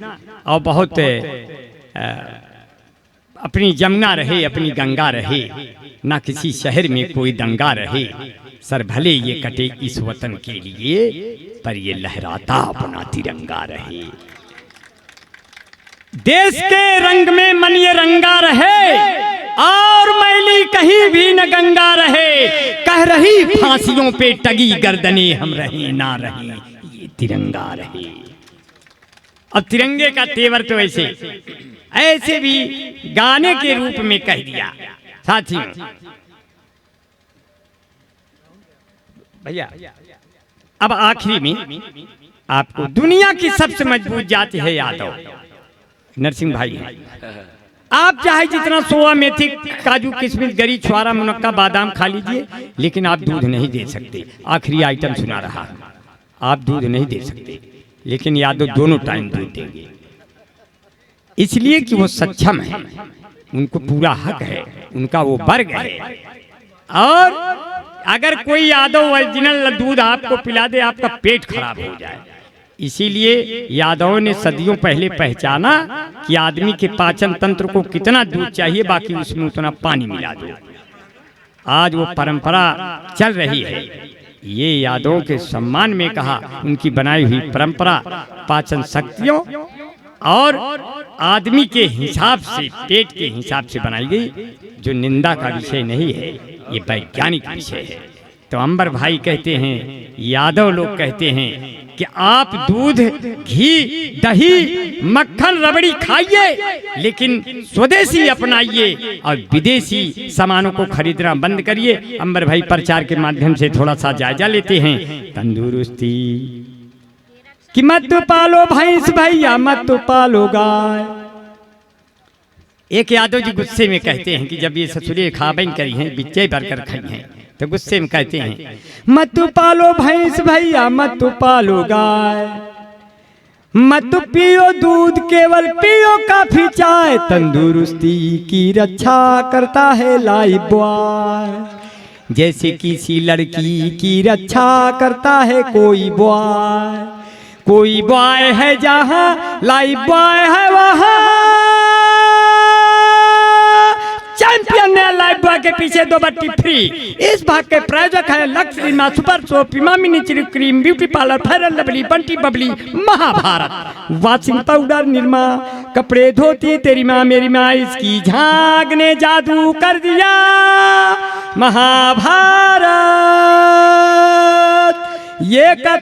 और बहुत अपनी जमुना रहे अपनी गंगा रहे, ना किसी शहर में कोई दंगा रहे। सर भले ये कटे इस वतन के लिए, पर ये लहराता अपना तिरंगा रहे। देश के रंग में मन ये रंगा रहे, और मैली कहीं भी न गंगा रहे। कह रही फांसियों पे टगी गर्दने हम रहे ना रहे, ये तिरंगा रहे। और तिरंगे का तेवर तो ऐसे भी गाने के रूप में कह दिया। साथियों भैया अब आखिरी में आपको दुनिया की सबसे मजबूत जाति है यादव नरसिंह भाई है। आप चाहे जितना सोया मेथी काजू किशमिश गरी छुआरा मुनक्का बादाम खा लीजिए, लेकिन आप दूध नहीं दे सकते। आखिरी आइटम सुना रहा, आप दूध नहीं दे सकते, लेकिन यादव दोनों टाइम दूध देंगे। इसलिए कि वो सक्षम है, उनको पूरा हक है, उनका वो वर्ग है। और अगर कोई यादव ओरिजिनल दूध आपको पिला दे, आपका पेट खराब हो जाए। इसीलिए यादवों ने सदियों पहले पहचाना कि आदमी के पाचन तंत्र को कितना दूध चाहिए, बाकी उसमें उतना पानी मिला दो। आज वो परंपरा चल रही है। ये यादवों के सम्मान में कहा, उनकी बनाई हुई परंपरा पाचन शक्तियों और आदमी के हिसाब से, पेट के हिसाब से बनाई गई, जो निंदा का विषय नहीं है, ये वैज्ञानिक विषय है। तो अंबर भाई कहते हैं, यादव लोग कहते हैं कि आप दूध, घी, दही, मक्खन, रबड़ी खाइए, लेकिन स्वदेशी अपनाइए और विदेशी सामानों को खरीदना बंद करिए। अंबर भाई प्रचार के माध्यम से थोड़ा सा जायजा लेते हैं। तंदुरुस्ती कि मत पालो भैंस भैया, मत पालो गाय। एक यादव जी गुस्से में कहते हैं कि जब ये ससुरे खाबन करी हैं, बिच्चे भरकर खाई हैं, तो गुस्से में कहते हैं मत पालो भैंस भैया, मत पालो गाय, मत पियो दूध केवल पियो काफी चाय, तंदुरुस्ती की रक्षा करता है लाइफ बॉय। जैसे किसी लड़की की रक्षा करता है कोई बॉय। कोई बॉय है जहाँ लाइफ बॉय है वहाँ, चैंपियन ने लाइफ बॉय के पीछे 2 बट्टी फ्री। इस भाग के प्रायोजक है लक्स रिमा सुपर सोप, इमा mini chilli cream, beauty parlour, fair lovely, Bunty Babli, Mahabharat, washing powder, Nirma, कपड़े धोती तेरी माँ मेरी माँ, इसकी झांक ने जादू कर दिया महाभारत। ये कथा